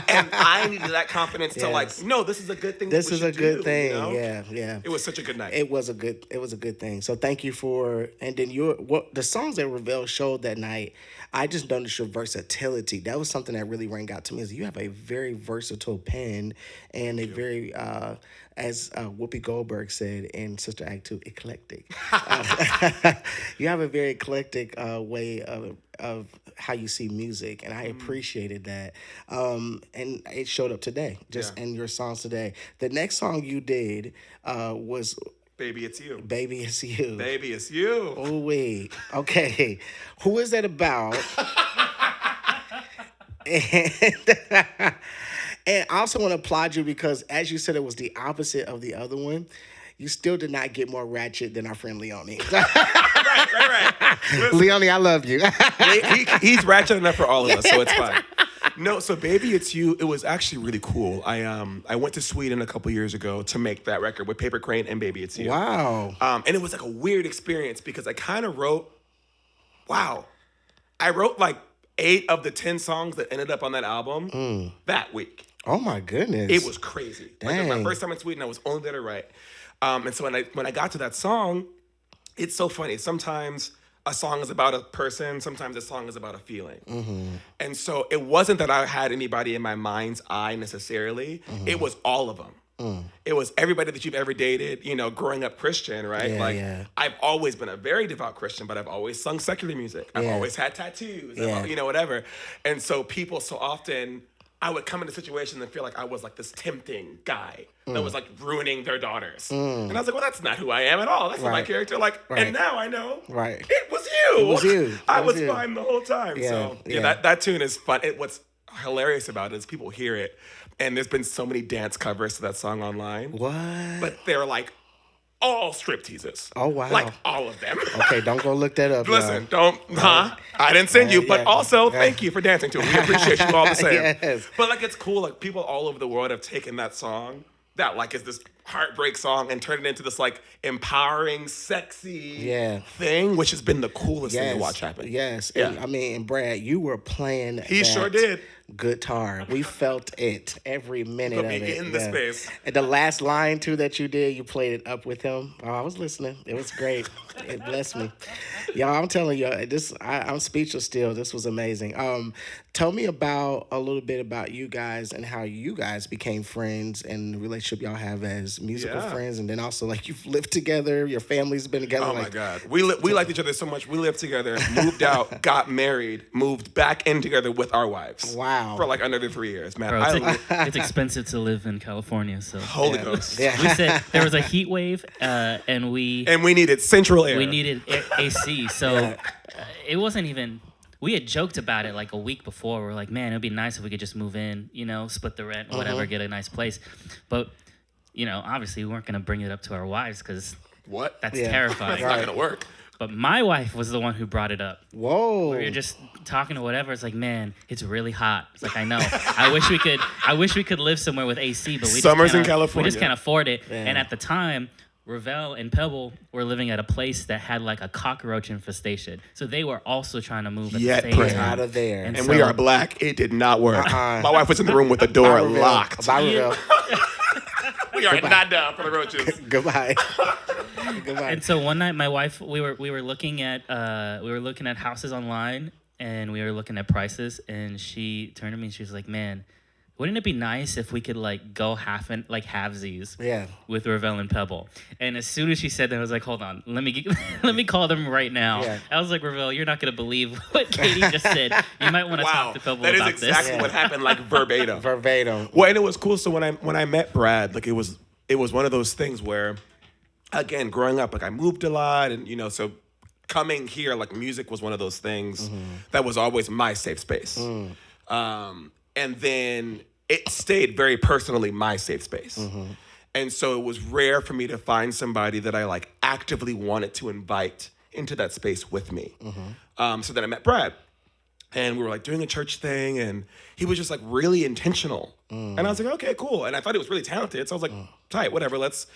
And I needed that confidence to like, no, this is a good thing. This is a good thing. You know? Yeah. It was such a good night. It was a good thing. So thank you for, and then the songs that Revel showed that night, I just noticed your versatility. That was something that really rang out to me. Is you have a very versatile pen and a very, as Whoopi Goldberg said in Sister Act 2, eclectic. You have a very eclectic way of how you see music, and I appreciated that. And it showed up today, in your songs today. The next song you did was Baby, It's You. Baby, It's You. Baby, It's You. Oh, wait. Okay. Who is that about? And I also want to applaud you because, as you said, it was the opposite of the other one. You still did not get more ratchet than our friend Leone. Right. Listen, Leone, I love you. he's ratchet enough for all of us, so it's fine. No, so Baby It's You, it was actually really cool. I went to Sweden a couple years ago to make that record with Paper Crane and Baby It's You. Wow. And it was like a weird experience because I kind of wrote like 8 of the 10 songs that ended up on that album that week. Oh my goodness. It was crazy. Dang. Like, it was my first time in Sweden. I was only there to write. And so when I got to that song, it's so funny. Sometimes a song is about a person. Sometimes a song is about a feeling. Mm-hmm. And so it wasn't that I had anybody in my mind's eye necessarily. Mm-hmm. It was all of them. It was everybody that you've ever dated, growing up Christian, right? I've always been a very devout Christian, but I've always sung secular music. I've always had tattoos, whatever. And so people so often, I would come into situations and feel like I was like this tempting guy that was like ruining their daughters. And I was like, well, that's not who I am at all. That's not my character. And now I know. Right. It was you. It was you. I was fine the whole time. So that tune is fun. What's hilarious about it is people hear it. And there's been so many dance covers to that song online. What? But they're like all strip teases. Oh, wow. Like all of them. Okay, don't go look that up. Listen, I didn't send you, but also thank you for dancing to it. We appreciate you all the same. Yes. But like it's cool, like people all over the world have taken that song that like is this heartbreak song and turned it into this like empowering, sexy thing, which has been the coolest thing to watch happen. Yes. Yeah. And Brad, you were playing He sure did. Guitar. We felt it every minute of it. In the space. And the last line too that you did, you played it up with him. Oh, I was listening. It was great. It blessed me. Y'all, I'm telling you, I'm speechless still. This was amazing. Tell me a little bit about you guys and how you guys became friends and the relationship y'all have as just musical Yeah. friends, and then also like you've lived together, your family's been together. Oh like, my God, we liked each other so much. We lived together, moved out, got married, moved back in together with our wives. Wow. For like another 3 years, man. Bro, it's expensive to live in California, so Holy Ghost. Yeah. we said there was a heat wave, and we needed central air. we needed AC, so it wasn't even. We had joked about it like a week before. We're like, man, it'd be nice if we could just move in, split the rent, whatever, get a nice place. But, obviously we weren't going to bring it up to our wives because What? that's Yeah. terrifying. It's not gonna work. But my wife was the one who brought it up. Whoa. We were just talking or whatever. It's like, man, it's really hot. It's like, I know. I wish we could live somewhere with AC, but Summers in we California. just can't afford it. Man. And at the time, Revel and Pebble were living at a place that had like a cockroach infestation. So they were also trying to move at Yet the same pray. time. Out of there. And And so- we are black. It did not work. Uh-uh. My wife was in the room with the door Bye, Revel. locked. Bye, Revel. We are not down for the roaches. Goodbye. Goodbye. And so one night, my wife, we were looking at houses online, and we were looking at prices, and she turned to me and she was like, man, wouldn't it be nice if we could like go halvesies Yeah. with Revel and Pebble? And as soon as she said that, I was like, hold on, let me call them right now. Yeah. I was like, Revel, you're not gonna believe what Katie just said. You might want to Wow, talk to Pebble that is about exactly this. what happened, like verbatim. Verbatim. Well, and it was cool. So when I met Brad, like it was one of those things where, again, growing up, like I moved a lot, and so coming here, like music was one of those things that was always my safe space. And then it stayed very personally my safe space. And so it was rare for me to find somebody that I like actively wanted to invite into that space with me. So then I met Brad. And we were like doing a church thing, and he was just like really intentional. And I was like, okay, cool. And I thought he was really talented. So I was like, tight, whatever, let's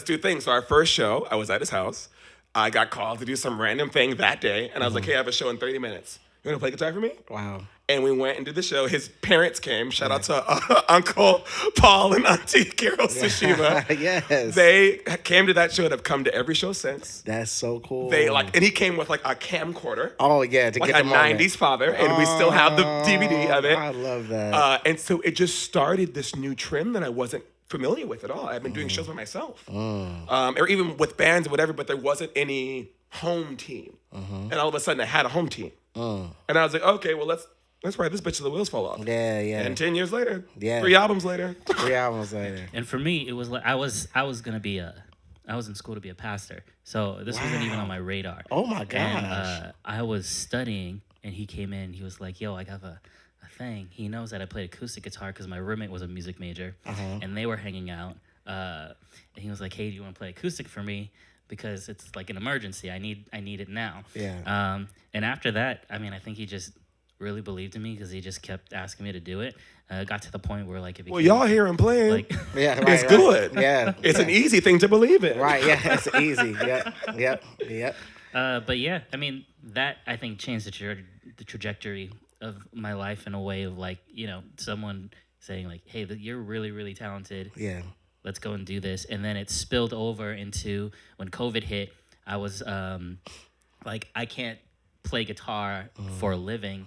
do things. So our first show, I was at his house. I got called to do some random thing that day. And I was like, hey, I have a show in 30 minutes. You want to play guitar for me? Wow. And we went and did the show. His parents came. Shout out to Uncle Paul and Auntie Carol Sushiva. Yes. They came to that show and have come to every show since. That's so cool. And he came with like a camcorder. Oh yeah, to Like get a the moment. 90s father, and we still have the DVD of it. I love that. And so it just started this new trend that I wasn't familiar with at all. I've been doing shows by myself, or even with bands or whatever, but there wasn't any home team. And all of a sudden, I had a home team, and I was like, okay, well let's ride this bitch till the wheels fall off. Yeah. And 10 years later, Yeah. 3 albums later, 3 albums later. And for me, it was like I was in school to be a pastor, so this wasn't even on my radar. Oh my gosh. And I was studying, and he came in. He was like, "Yo, I have a thing." He knows that I played acoustic guitar because my roommate was a music major, and they were hanging out. And he was like, "Hey, do you want to play acoustic for me? Because it's like an emergency. I need it now." Yeah. And after that, I mean, I think he just really believed in me because he just kept asking me to do it. It got to the point where like it became, well, y'all hear him playing. like Yeah. Right, it's right. good. Yeah. It's an easy thing to believe in. Right. Yeah. It's easy. Yep. But yeah, I mean, that I think changed the trajectory of my life in a way of like, someone saying like, hey, you're really, really talented. Yeah. Let's go and do this. And then it spilled over into when COVID hit, I was like, I can't play guitar for a living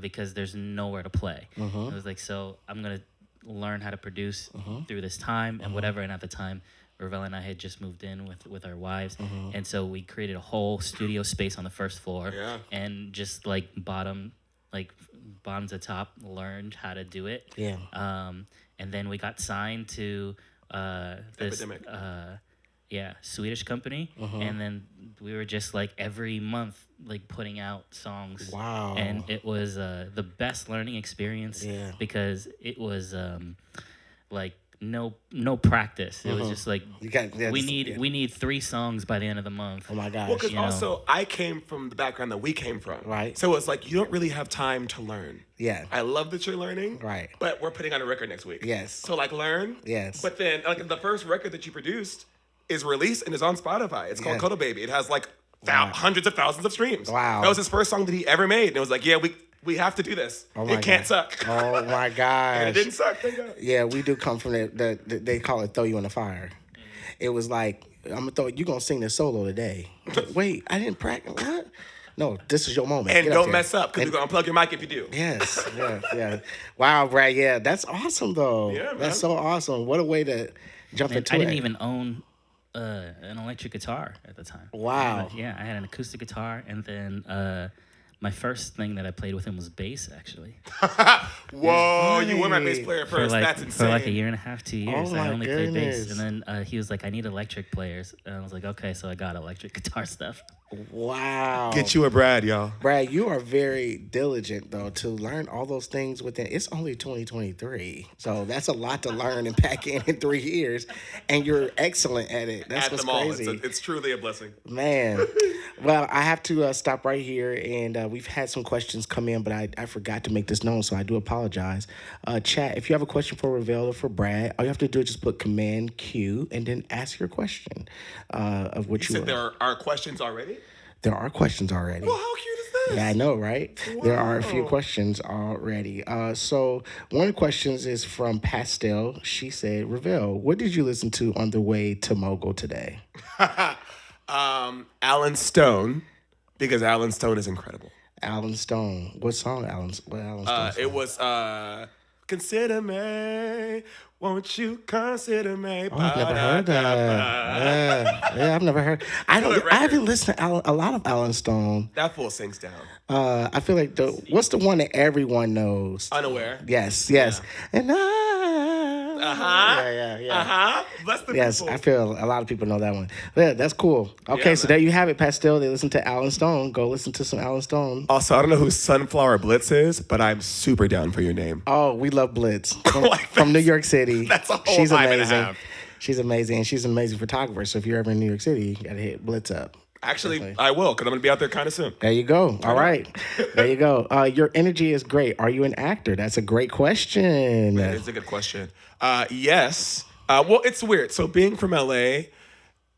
because there's nowhere to play. I was like, so I'm going to learn how to produce through this time and whatever. And at the time, Revel and I had just moved in with our wives. And so we created a whole studio space on the first floor and just like bottom to top learned how to do it. Yeah. And then we got signed to this Epidemic. Swedish company, and then we were just like every month like putting out songs. Wow. And it was the best learning experience because it was like no practice. It was just like we need 3 songs by the end of the month. Oh my gosh. Well, because also I came from the background that we came from. Right. So it's like you don't really have time to learn. Yeah. I love that you're learning. Right. But we're putting on a record next week. Yes. So like learn. Yes. But then like the first record that you produced is released and is on Spotify. It's called Coda Baby. It has like hundreds of thousands of streams. Wow. That was his first song that he ever made. And it was like, yeah, we have to do this. Oh my it can't God. suck. Oh my gosh. And it didn't suck. Thank God. Yeah, we do come from the they call it throw you in the fire. It was like, I'm gonna sing this solo today. Wait, I didn't practice. What? No, this is your moment. And Get up don't there. mess up because we're going to unplug your mic if you do. Yes, yeah. Wow, Brad, yeah, that's awesome though. Yeah, man. That's so awesome. What a way jump And into I it. didn't even own an electric guitar at the time. Wow. I had an acoustic guitar, and then my first thing that I played with him was bass, actually. Whoa, you were my bass player first. That's insane. For like a year and a half, 2 years. Oh I my only played bass. goodness. And then he was like, I need electric players. And I was like, okay, so I got electric guitar stuff. Wow. Get you a Brad, y'all. Brad, you are very diligent, though, to learn all those things within. It's only 2023. So that's a lot to learn and pack in 3 years. And you're excellent at it. That's At what's them all. crazy. It's truly a blessing. Man. Well, I have to stop right here. And we've had some questions come in, but I forgot to make this known, so I do apologize. Chat, if you have a question for Revel or for Brad, all you have to do is just put Command Q and then ask your question of what You you said there are questions already? There are questions already. Well, how cute is this? Yeah, I know, right? There are a few questions already. So one of the questions is from Pastel. She said, Revel, what did you listen to on the way to Mogul today? Alan Stone, because Alan Stone is incredible. Alan Stone. What song, Alan Stone? It was Consider Me, won't you consider me? Oh, I've never heard that. Yeah, I've never heard. I haven't listened to a lot of Alan Stone. That fool sings down. I feel like what's the one that everyone knows? Unaware. Yes. And yeah. Bless the Yes, people. I feel a lot of people know that one. Yeah, that's cool. Okay, Yeah, so man. there you have it, Pastel. They listen to Alan Stone. Go listen to some Alan Stone. Also, I don't know who Sunflower Blitz is, but I'm super down for your name. Oh, we love Blitz from, Like, from New York City. that's a whole She's vibe and a amazing. half. She's amazing, and she's an amazing photographer. So if you're ever in New York City, you gotta hit Blitz up. Actually, I will, because I'm going to be out there kind of soon. There you go. All right. There you go. Your energy is great. Are you an actor? That's a great question. It's a good question. Yes. Well, it's weird. So being from LA,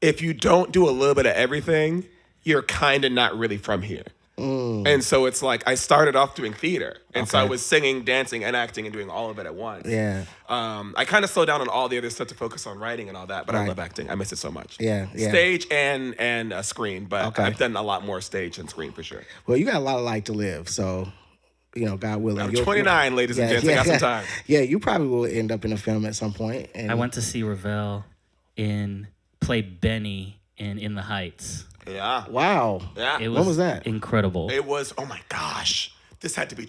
if you don't do a little bit of everything, you're kind of not really from here. And so it's like I started off doing theater. And so I was singing, dancing, and acting and doing all of it at once. Yeah. I kind of slowed down on all the other stuff to focus on writing and all that, but I Right. love acting. I miss it so much. Yeah. Stage and screen, but Okay. I've done a lot more stage than screen for sure. Well, you got a lot of life to live, so God willing. I'm you'll- 29, ladies and gents. I got some time. Yeah, you probably will end up in a film at some point. And I went to see Revel play Benny in The Heights. Yeah. Wow. Yeah. It When was that? Incredible. It was, oh my gosh. This had to be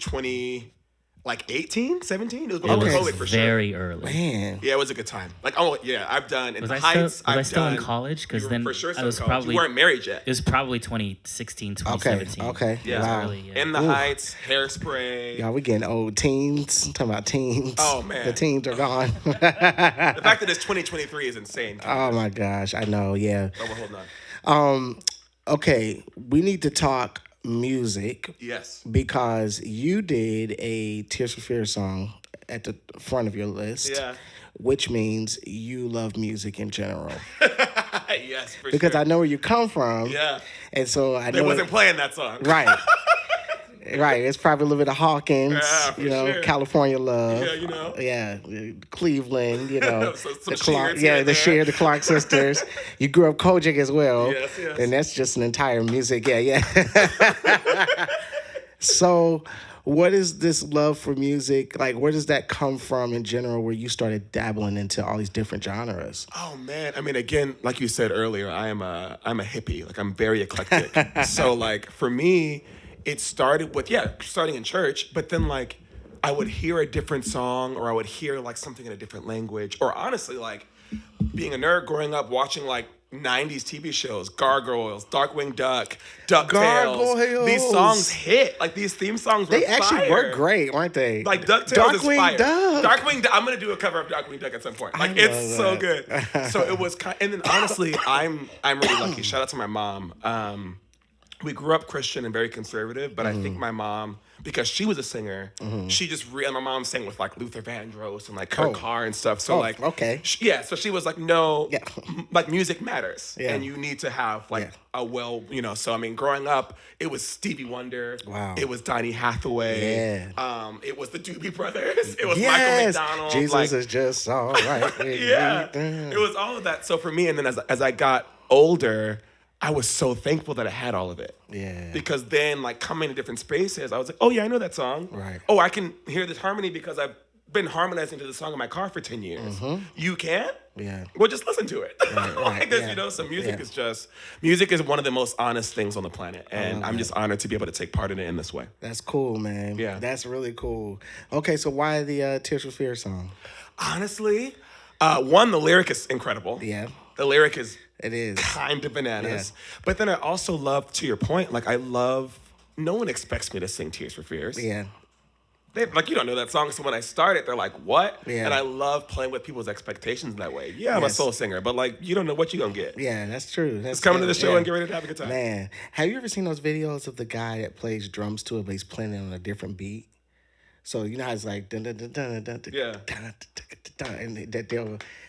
18, 17? It was It before was COVID for sure. very early. Man. Yeah, it was a good time. Like, oh yeah, I've done in Was the I Heights. still, was I still in done- college? Because you were then for sure I still was in college. probably You weren't married yet. It was probably 2016, 2017. Okay. Yeah. Wow. Early, yeah. In the Heights, Hairspray. Y'all, we getting old teens. I'm talking about teens. Oh, man. The teens are gone. The fact that it's 2023 is insane. Oh my gosh. I know. Yeah. But we're holding on. Okay. We need to talk music Yes. because you did a Tears for Fears song at the front of your list. Yeah. Which means you love music in general. Yes, for Because sure. I know where you come from. Yeah. And so I They know wasn't playing that song. Right. Right. It's probably a little bit of Hawkins, Yeah, for sure. California love. Yeah, you know. Yeah. Cleveland, Some the Clark, Shears here and the there. the Clark sisters. You grew up Kojic as well. Yes, yes. And that's just an entire music. Yeah. So what is this love for music? Like, where does that come from in general, where you started dabbling into all these different genres? Oh man, I mean, again, like you said earlier, I'm a hippie. Like I'm very eclectic. So like for me, it started with starting in church, but then like I would hear a different song, or I would hear like something in a different language, or honestly like being a nerd growing up watching like 90s TV shows, Gargoyles, Darkwing Duck, DuckTales. Gargoyles. These songs hit. Like these theme songs were They actually fire. were great, weren't they? Like DuckTales is fire. Duck. Darkwing Duck. I'm gonna do a cover of Darkwing Duck at some point. Like I it's love so that. good. So it was and then honestly, I'm really lucky. Shout out to my mom. We grew up Christian and very conservative, but I think my mom, because she was a singer, she just and my mom sang with like Luther Vandross and like Kurt Carr and stuff. So like, okay. So she was like, no, Yeah. like music matters, Yeah. and you need to have like Yeah. a So I mean, growing up, it was Stevie Wonder. Wow. It was Donny Hathaway. Yeah. It was the Doobie Brothers. It was Yes. Michael McDonald. Jesus like, is just all right. with yeah. me. It was all of that. So for me, and then as I got older, I was so thankful that I had all of it. Yeah. Because then, like, coming to different spaces, I was like, oh, yeah, I know that song. Right. Oh, I can hear this harmony because I've been harmonizing to the song in my car for 10 years. You can? Yeah. well, just listen to it. Right, Like this, yeah. you know, so music Yeah. is just, music is one of the most honest things on the planet. And I'm just honored to be able to take part in it in this way. That's cool, man. Yeah. That's really cool. Okay, so why the Tears for Fears song? Honestly, one, the lyric is incredible. Yeah. The lyric is It is. kind of bananas. But then I also love, to your point, like I love, no one expects me to sing Tears for Fears. Yeah. Like, you don't know that song, so when I started, they're like, what? Yeah. And I love playing with people's expectations that way. Yeah, I'm a Yes. soul singer, but like, you don't know what you're gonna get. Yeah, that's true. That's Just come to the show yeah. and get ready to have a good time. Man, have you ever seen those videos of the guy that plays drums to it, but he's playing it on a different beat? So you know how it's like dun dun dun dun dun dun Yeah. dun dun dun, and that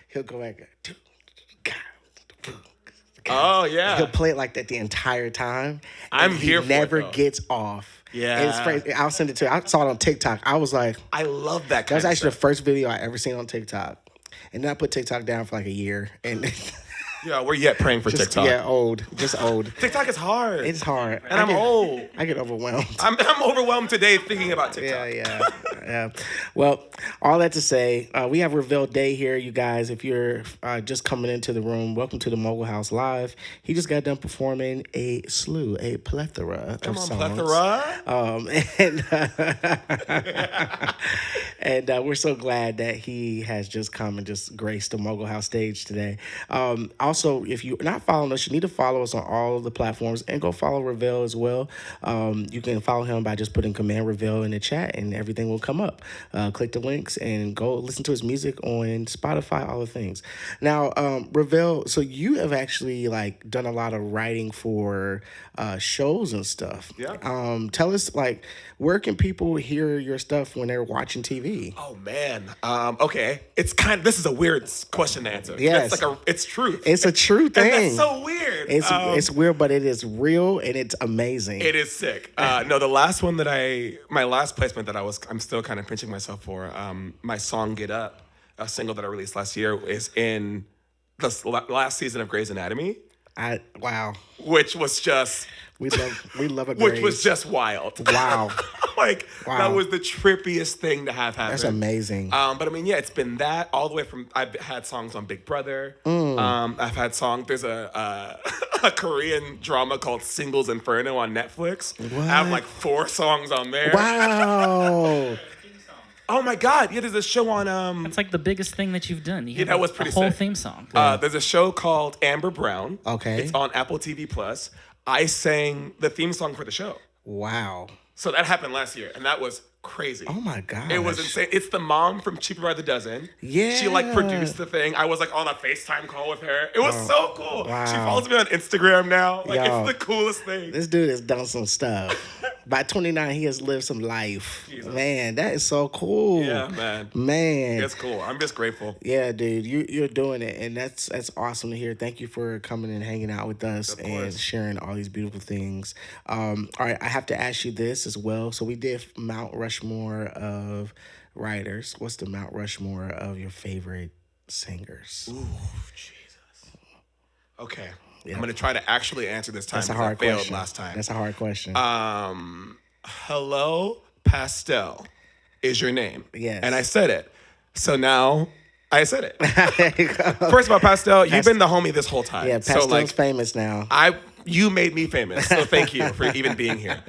he'll go back. Oh, yeah. He'll play it like that the entire time. I'm and here he for it, never though. gets off. Yeah. It's crazy. I'll send it to you. I saw it on TikTok. I was like, I love that that kind was of actually stuff. the first video I ever seen on TikTok. And then I put TikTok down for like a year. And Yeah, we're yet praying for just, TikTok. yeah, old. Just old. TikTok is hard. It's hard. And I'm old. I get overwhelmed. I'm overwhelmed today thinking about TikTok. Yeah. Well, all that to say, we have Revel Day here, you guys. If you're just coming into the room, welcome to the Mogul House Live. He just got done performing a plethora Come of on, songs. plethora. And we're so glad that he has just come and just graced the Mogul House stage today. Also, if you're not following us, you need to follow us on all of the platforms and go follow Revel as well. You can follow him by just putting Command Revel in the chat and everything will come up. Click the links and go listen to his music on Spotify, all the things. Now, Revel, so you have actually like done a lot of writing for shows and stuff. Yeah. Tell us, like, where can people hear your stuff when they're watching TV? Oh man. Okay. This is a weird question to answer. Yes. It's truth. It's a true thing. And that's so weird. It's weird, but it is real and it's amazing. It is sick. No, the last one my last placement that I'm still kind of pinching myself for, my song Get Up, a single that I released last year, is in the last season of Grey's Anatomy, Wow. which was just, We love a which Grace. was just wild. Wow. Like, Wow. that was the trippiest thing to have happen. That's amazing. But I mean, yeah, it's been that all the way from, I've had songs on Big Brother. I've had there's a Korean drama called Singles Inferno on Netflix. What? I have like 4 songs on there. Wow. Oh my God. Yeah, there's a show on, It's like the biggest thing that you've done. You have that was pretty a whole sick. theme song. there's a show called Amber Brown. Okay. It's on Apple TV Plus. I sang the theme song for the show. Wow. So that happened last year, and that was crazy. Oh my God. It was insane. It's the mom from Cheaper by the Dozen. Yeah. She like produced the thing. I was like on a FaceTime call with her. It was so cool. wow. She follows me on Instagram now. Like, Yo. it's the coolest thing. This dude has done some stuff. By 29, he has lived some life. Jesus. Man, that is so cool. Yeah, man. Man. It's cool. I'm just grateful. Yeah, dude, you're doing it, and that's awesome to hear. Thank you for coming and hanging out with us and course. sharing all these beautiful things. All right, I have to ask you this as well. So we did Mount Rushmore of writers. What's the Mount Rushmore of your favorite singers? Ooh, Jesus. Okay. I'm going to try to actually answer this time That's a because I hard failed question. last time. That's a hard question. Hello, Pastel is your name. Yes. And I said it. So now I said it. First of all, Pastel, you've been the homie this whole time. Yeah, so Pastel's like, famous now. you made me famous. So thank you for even being here.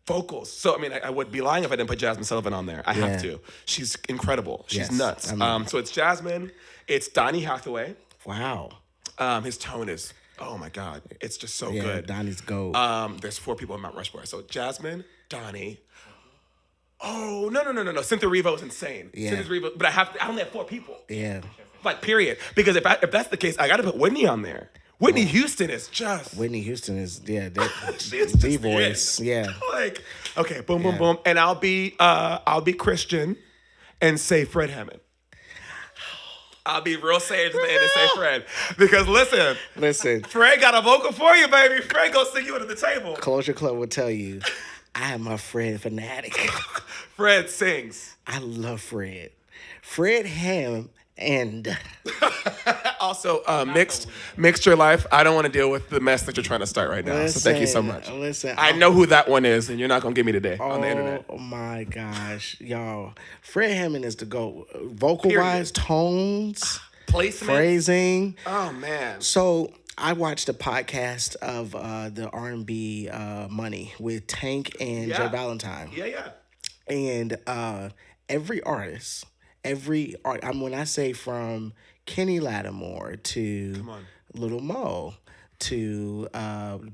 Vocals. So, I mean, I would be lying if I didn't put Jasmine Sullivan on there. I have to. She's incredible. She's Yes, nuts. I mean- So it's Jasmine. It's Donny Hathaway. Wow. His tone is, oh my God, it's just so Yeah, good. Donnie's gold. There's 4 people in Mount Rushmore. So Jasmine, Donnie. Oh, no. Cynthia Erivo is insane. Yeah. Cynthia Erivo, but I only have 4 people. Yeah. Like, period. Because if that's the case, I got to put Whitney on there. Whitney Houston is just, Whitney Houston is, yeah, she's the just voice. it. Yeah. Like, okay, boom, Yeah. boom, boom. And I'll be Christian and say Fred Hammond. I'll be real sage at the end and say Fred. Because Listen, Fred got a vocal for you, baby. Fred gonna sing you under the table. Closure Club will tell you, I am a Fred fanatic. Fred sings. I love Fred. Fred Ham and Also, mixture life. I don't want to deal with the mess that you're trying to start right now. So thank you so much. Listen, I know who that one is, and you're not gonna get me today on the internet. Oh my gosh, y'all! Fred Hammond is the GOAT. Vocal-wise, tones, placement, phrasing. Oh man! So I watched a podcast of the R&B Money with Tank and Joe Valentine. Yeah. And every artist, when I say from Kenny Lattimore to Little Mo to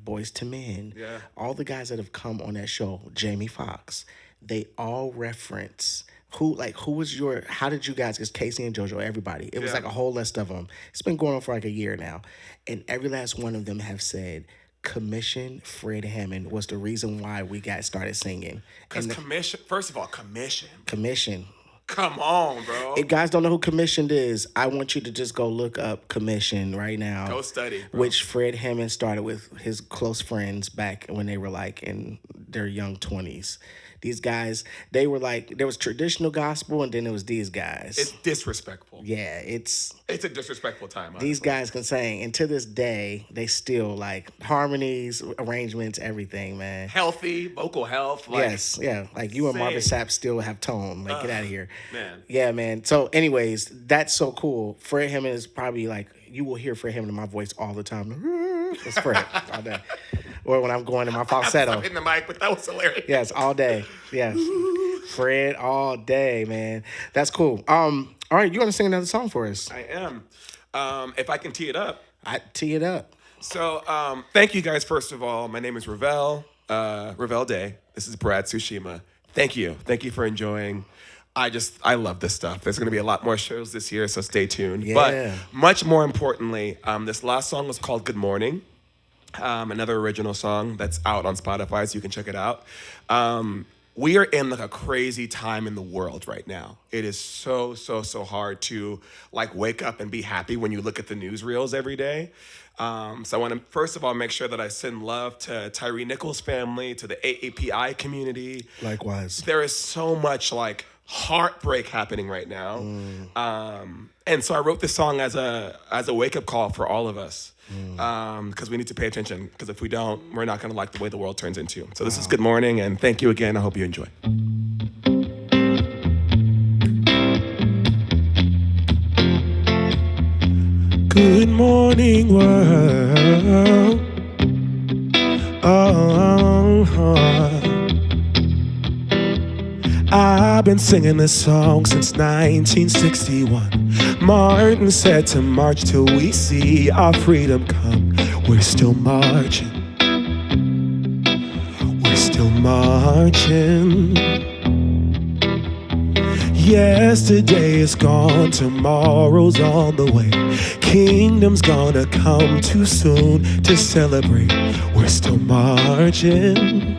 Boys to Men, all the guys that have come on that show, Jamie Foxx, they all reference how did you guys, because Casey and JoJo, everybody, it was like a whole list of them. It's been going on for like a year now. And every last one of them have said, Commission Fred Hammond was the reason why we got started singing. Because first of all, Commission. Come on, bro. If guys don't know who Commissioned is, I want you to just go look up Commission right now. Go study, bro. Which Fred Hammond started with his close friends back when they were like in their young 20s. These guys, they were like, there was traditional gospel and then there was these guys. It's disrespectful. Yeah, it's a disrespectful time. Honestly. These guys can sing, and to this day, they still like harmonies, arrangements, everything, man. Healthy, vocal health. Yes, yeah. Like you and Marvin Sapp still have tone. Like, get out of here. Man. Yeah, man. So anyways, that's so cool. Fred Hammond is probably like, you will hear Fred Hammond in my voice all the time. It's Fred all day. Or when I'm going in my falsetto. I'm hitting the mic, but that was hilarious. Yes, all day. Yes. Fred all day, man. That's cool. All right, you want to sing another song for us? I am. If I can tee it up. I tee it up. So, thank you guys, first of all. My name is Revel. Revel Day. This is Brad Tsushima. Thank you. Thank you for enjoying. I love this stuff. There's going to be a lot more shows this year, so stay tuned. Yeah. But much more importantly, this last song was called Good Morning. Another original song that's out on Spotify, so you can check it out. We are in like a crazy time in the world right now. It is so hard to like wake up and be happy when you look at the newsreels every day. So I want to first of all make sure that I send love to Tyree Nichols' family, to the AAPI community. Likewise. There is so much like heartbreak happening right now. And so I wrote this song as a wake-up call for all of us. Because we need to pay attention, because if we don't, we're not going to like the way the world turns into. So this is Good Morning, and thank you again. I hope you enjoy. Good morning, world. I've been singing this song since 1961. Martin said to march till we see our freedom come. We're still marching. We're still marching. Yesterday is gone, tomorrow's on the way. Kingdom's gonna come too soon to celebrate. We're still marching.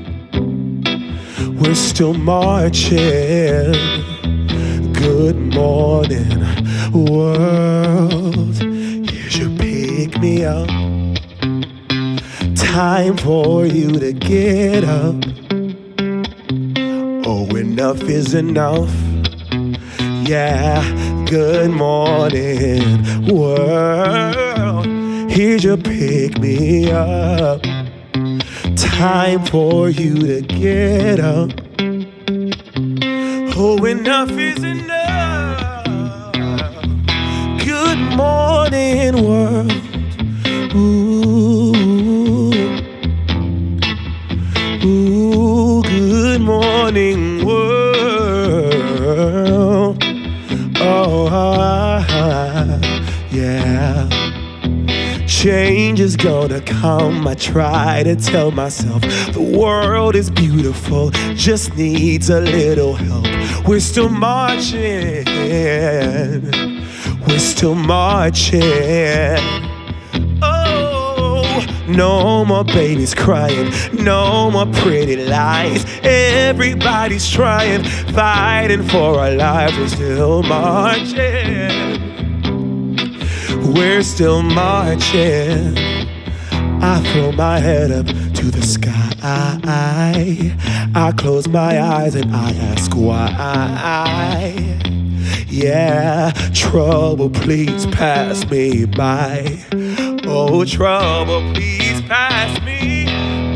We're still marching. Good morning, world. Here's your pick-me-up. Time for you to get up. Oh, enough is enough. Yeah, good morning, world. Here's your pick-me-up. Time for you to get up. Oh, enough is enough. Good morning, world. Ooh, ooh, good morning, world. Oh, yeah. Change is gonna come. I try to tell myself the world is beautiful, just needs a little help. We're still marching. We're still marching. Oh, no more babies crying, no more pretty lies. Everybody's trying, fighting for our lives. We're still marching. We're still marching. I throw my head up to the sky. I close my eyes and I ask why. Yeah, trouble, please pass me by. Oh, trouble, please pass me.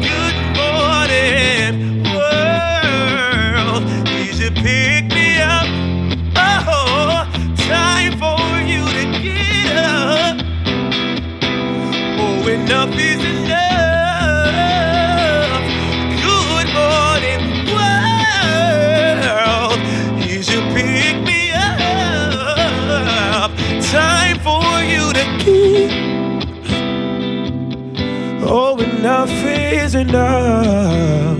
Good morning, world. You should pick me up. Oh, time for you to get up. Oh, enough is enough. Good morning, world. You should pick me up. Time for you to keep. Oh, enough is enough.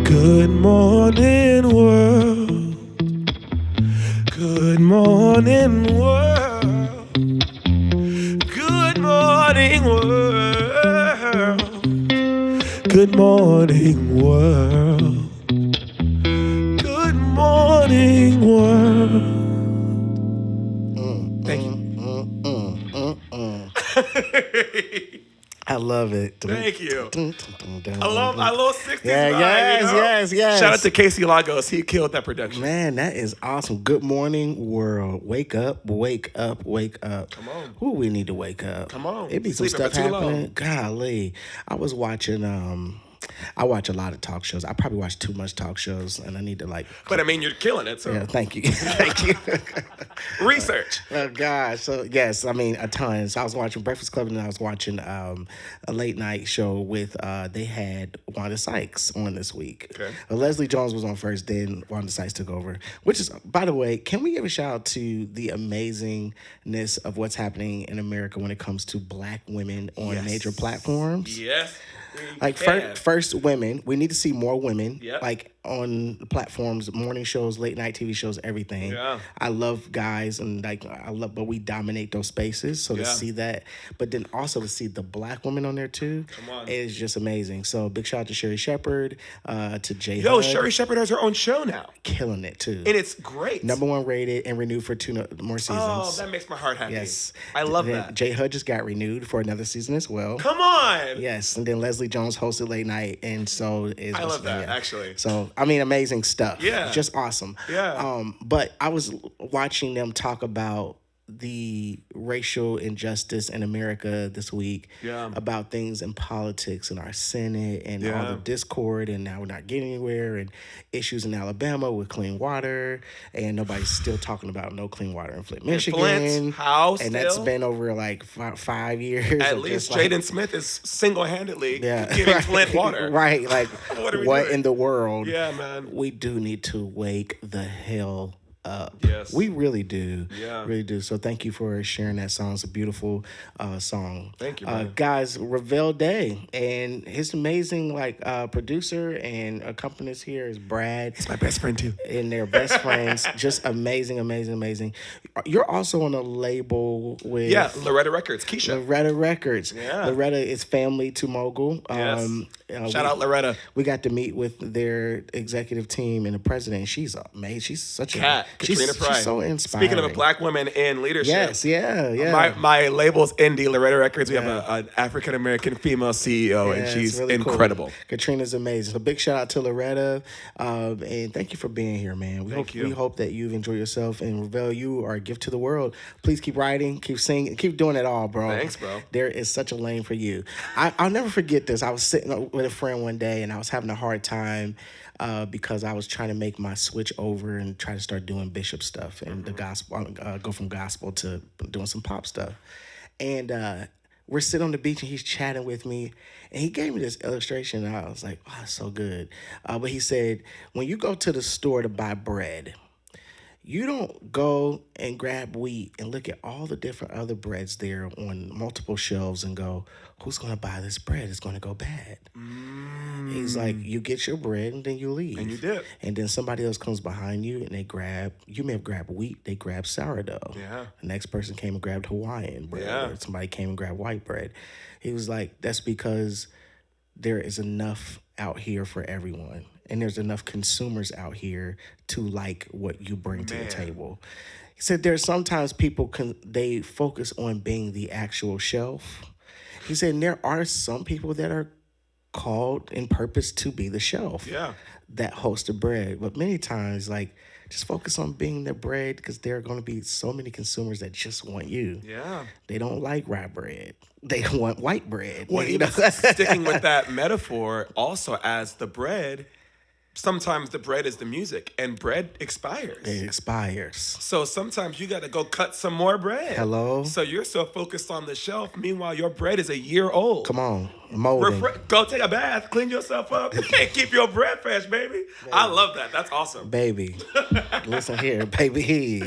Good morning, world. Good morning, world. Good morning, world. Good morning, world. Good morning, world. Thank you. I love it. Thank you. I love 60s Yeah, vibe, yes, you know? yes, yes. Shout out to Casey Lagos. He killed that production. Man, that is awesome. Good morning, world. Wake up, wake up, wake up. Come on. Who we need to wake up? Come on. It be some Sleeping stuff for too happening. long. Golly. I was watching I watch a lot of talk shows. I probably watch too much talk shows and I need to like But I mean, you're killing it. So yeah, thank you. Thank you. research. Oh gosh. So yes, I mean a ton. So I was watching Breakfast Club and I was watching a late night show with they had Wanda Sykes on this week. Okay. Leslie Jones was on first, then Wanda Sykes took over. Which is, by the way, can we give a shout out to the amazingness of what's happening in America when it comes to Black women on Yes. major platforms? Yes. Like can. first women, we need to see more women. Yep. Like on platforms, morning shows, late night TV shows, everything. Yeah. I love guys and like but we dominate those spaces. So to Yeah. see that, but then also to see the Black women on there too, Come on. is just amazing. So big shout out to Sherry Shepherd, to Jay. Yo, Hud, Sherry Shepherd has her own show now. killing it too. And it's great. #1 rated and renewed for 2 more seasons. Oh, that makes my heart happy. Yes, I love Then that. Jay Hud just got renewed for another season as well. Come on. Yes, and then Leslie Jones hosted late night, and so is. I love that, actually. So I mean, amazing stuff. Yeah. just awesome. Yeah. But I was watching them talk about the racial injustice in America this week. Yeah. About things in politics and our Senate and all Yeah. the discord, and now we're not getting anywhere, and issues in Alabama with clean water, and nobody's still talking about no clean water in Flint, Michigan. Flint, how and that's still? been over like 5 years. At of least just, like, Jaden Smith is single-handedly yeah. giving Flint water. Right. Like, What are we what doing? in the world? Yeah, man. We do need to wake the hell up. Yes. We really do. Yeah. Really do. So thank you for sharing that song. It's a beautiful song. Thank you, man. Guys, Revel Day. And his amazing producer and accompanist here is Brad. He's my best friend, too. And they're best friends. Just amazing, amazing, amazing. You're also on a label with... Yeah, Loretta Records, Keisha. Loretta Records. Yeah. Loretta is family to Mogul. Yes. Shout out Loretta. We got to meet with their executive team and the president. She's amazing. She's such Kat, a she's, Katrina Fry. she's so inspiring. Speaking of a Black woman in leadership. Yes, yeah. My label's indie, Loretta Records. We have an African American female CEO, and Yeah, she's it's really cool. incredible. Katrina's amazing. So big shout out to Loretta, and thank you for being here, man. Thank you. We hope that you've enjoyed yourself, and Revel, you are a gift to the world. Please keep writing, keep singing, keep doing it all, bro. Thanks, bro. There is such a lane for you. I'll never forget this. I was sitting with a friend one day, and I was having a hard time because I was trying to make my switch over and try to start doing Bishop stuff and the gospel, go from gospel to doing some pop stuff. And we're sitting on the beach, and he's chatting with me, and he gave me this illustration, and I was like, oh, that's so good. But he said, when you go to the store to buy bread, you don't go and grab wheat and look at all the different other breads there on multiple shelves and go, who's going to buy this bread? It's going to go bad. He's like, you get your bread and then you leave. And you dip. And then somebody else comes behind you and they grab, you may have grabbed wheat, they grab sourdough. Yeah. The next person came and grabbed Hawaiian bread. Yeah. Or somebody came and grabbed white bread. He was like, that's because there is enough out here for everyone. And there's enough consumers out here to like what you bring to the table. He said there's sometimes people they focus on being the actual shelf. He said and there are some people that are called and purposed to be the shelf. Yeah. That host of bread. But many times, like, just focus on being the bread because there are going to be so many consumers that just want you. Yeah. They don't like rye bread. They want white bread. Well, you even know? sticking with that metaphor, also as the bread, sometimes the bread is the music, and bread expires. It expires. So sometimes you got to go cut some more bread. Hello? So you're so focused on the shelf. Meanwhile, your bread is a year old. Come on. Molding. Go take a bath, clean yourself up, and keep your bread fresh, baby. I love that. That's awesome. Baby. Listen here, baby.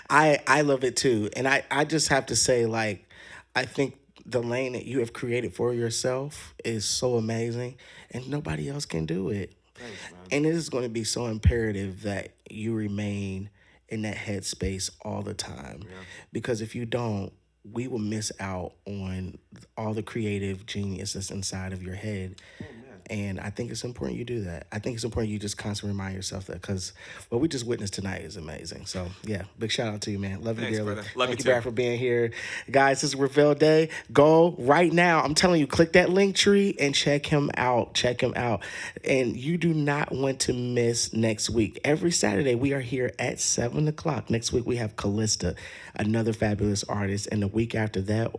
I love it too. And I just have to say, like, I think the lane that you have created for yourself is so amazing, and nobody else can do it. Thanks, man. And it is going to be so imperative that you remain in that headspace all the time. Yeah. Because if you don't, we will miss out on all the creative genius that's inside of your head. Oh, and I think it's important you do that. I think it's important you just constantly remind yourself that, because what we just witnessed tonight is amazing. So, yeah, big shout out to you, man. Love you dearly. Brother. Love Thank you, too. Brad, for being here. Guys, this is Revel Day. Go right now. I'm telling you, click that link tree and check him out. Check him out. And you do not want to miss next week. Every Saturday, we are here at 7 o'clock. Next week, we have Callista, another fabulous artist. And the week after that,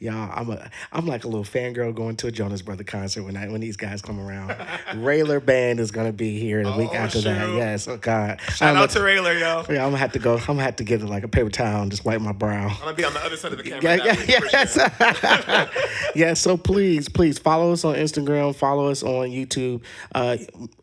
y'all, I'm like a little fangirl going to a Jonas Brother concert when these guys come around. Railer Band is gonna be here the week after that. Yes, oh God. Shout out to Railer, yo. Yeah, I'm gonna have to go. I'm gonna have to get like a paper towel and just wipe my brow. I'm gonna be on the other side of the camera. Yeah, so please follow us on Instagram, follow us on YouTube.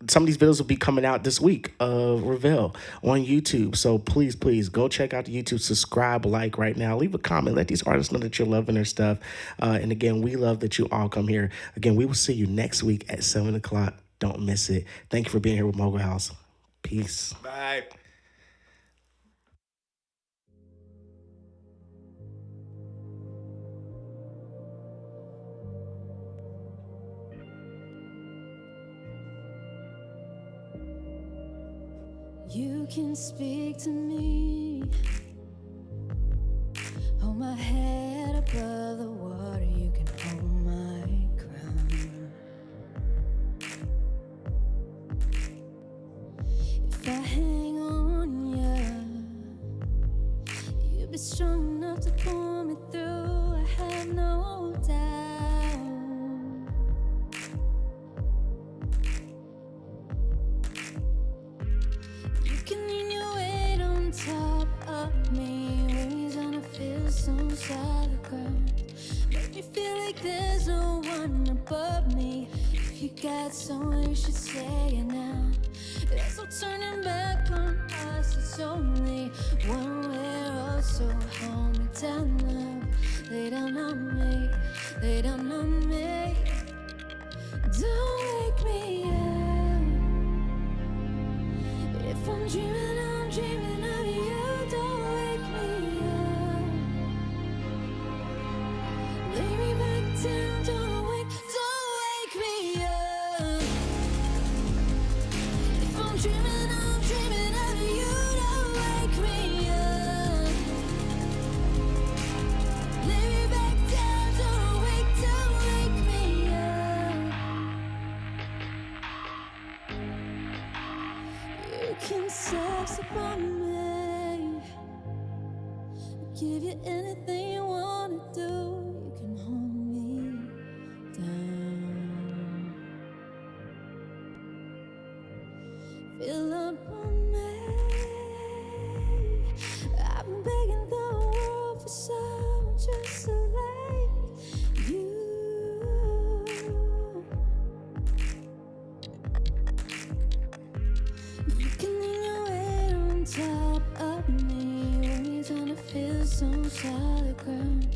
Some of these videos will be coming out this week of Revel on YouTube. So please go check out the YouTube, subscribe, like right now, leave a comment, let these artists know that you're loving their stuff. And again, we love that you all come here. Again, we will see you next week at 7 o'clock. Don't miss it. Thank you for being here with Mogul House. Peace. Bye. You can speak to me. Hold my head above the water. You can hold my crown. If I hang on ya, you'll be strong enough to pull me through. I have no doubt. You can lean your weight on top of me. Wings on a feel so solid ground. Make me feel like there's no one above me. If you got someone, you should say it now. There's no turning back on us. It's only one way road. So hold me down now. Lay down on me. Lay down on me. Don't wake me up. If I'm dreaming of you. Don't wake me up. Lay me back down. Don't wake me up. If I'm dreaming of you. Don't wake me up. Lay me back down. Don't wake me up. You can sex upon me. Give you anything you wanna do. You can hold me down. Feel up on me. I've been begging the world for someone just like you. You can lean your weight on top of me. When you're trying to feel so solid ground.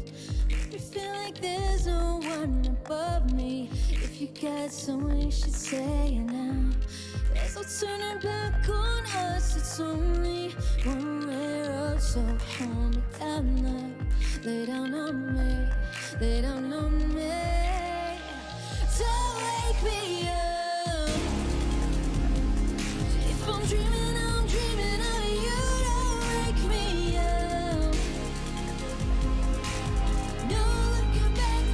Make me feel like there's no one above me. If you got someone, you should say it now. There's no turning back on us. It's only one way road. So hold me down now. Lay down on me. Lay down on me. Don't wake me up. If I'm dreaming of you. Don't wake me up. No looking back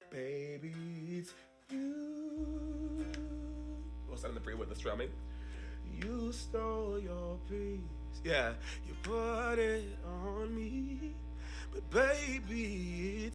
Baby, it's you. What's that in the pre with the strumming? You stole your peace. Yeah, you put it on me. But baby,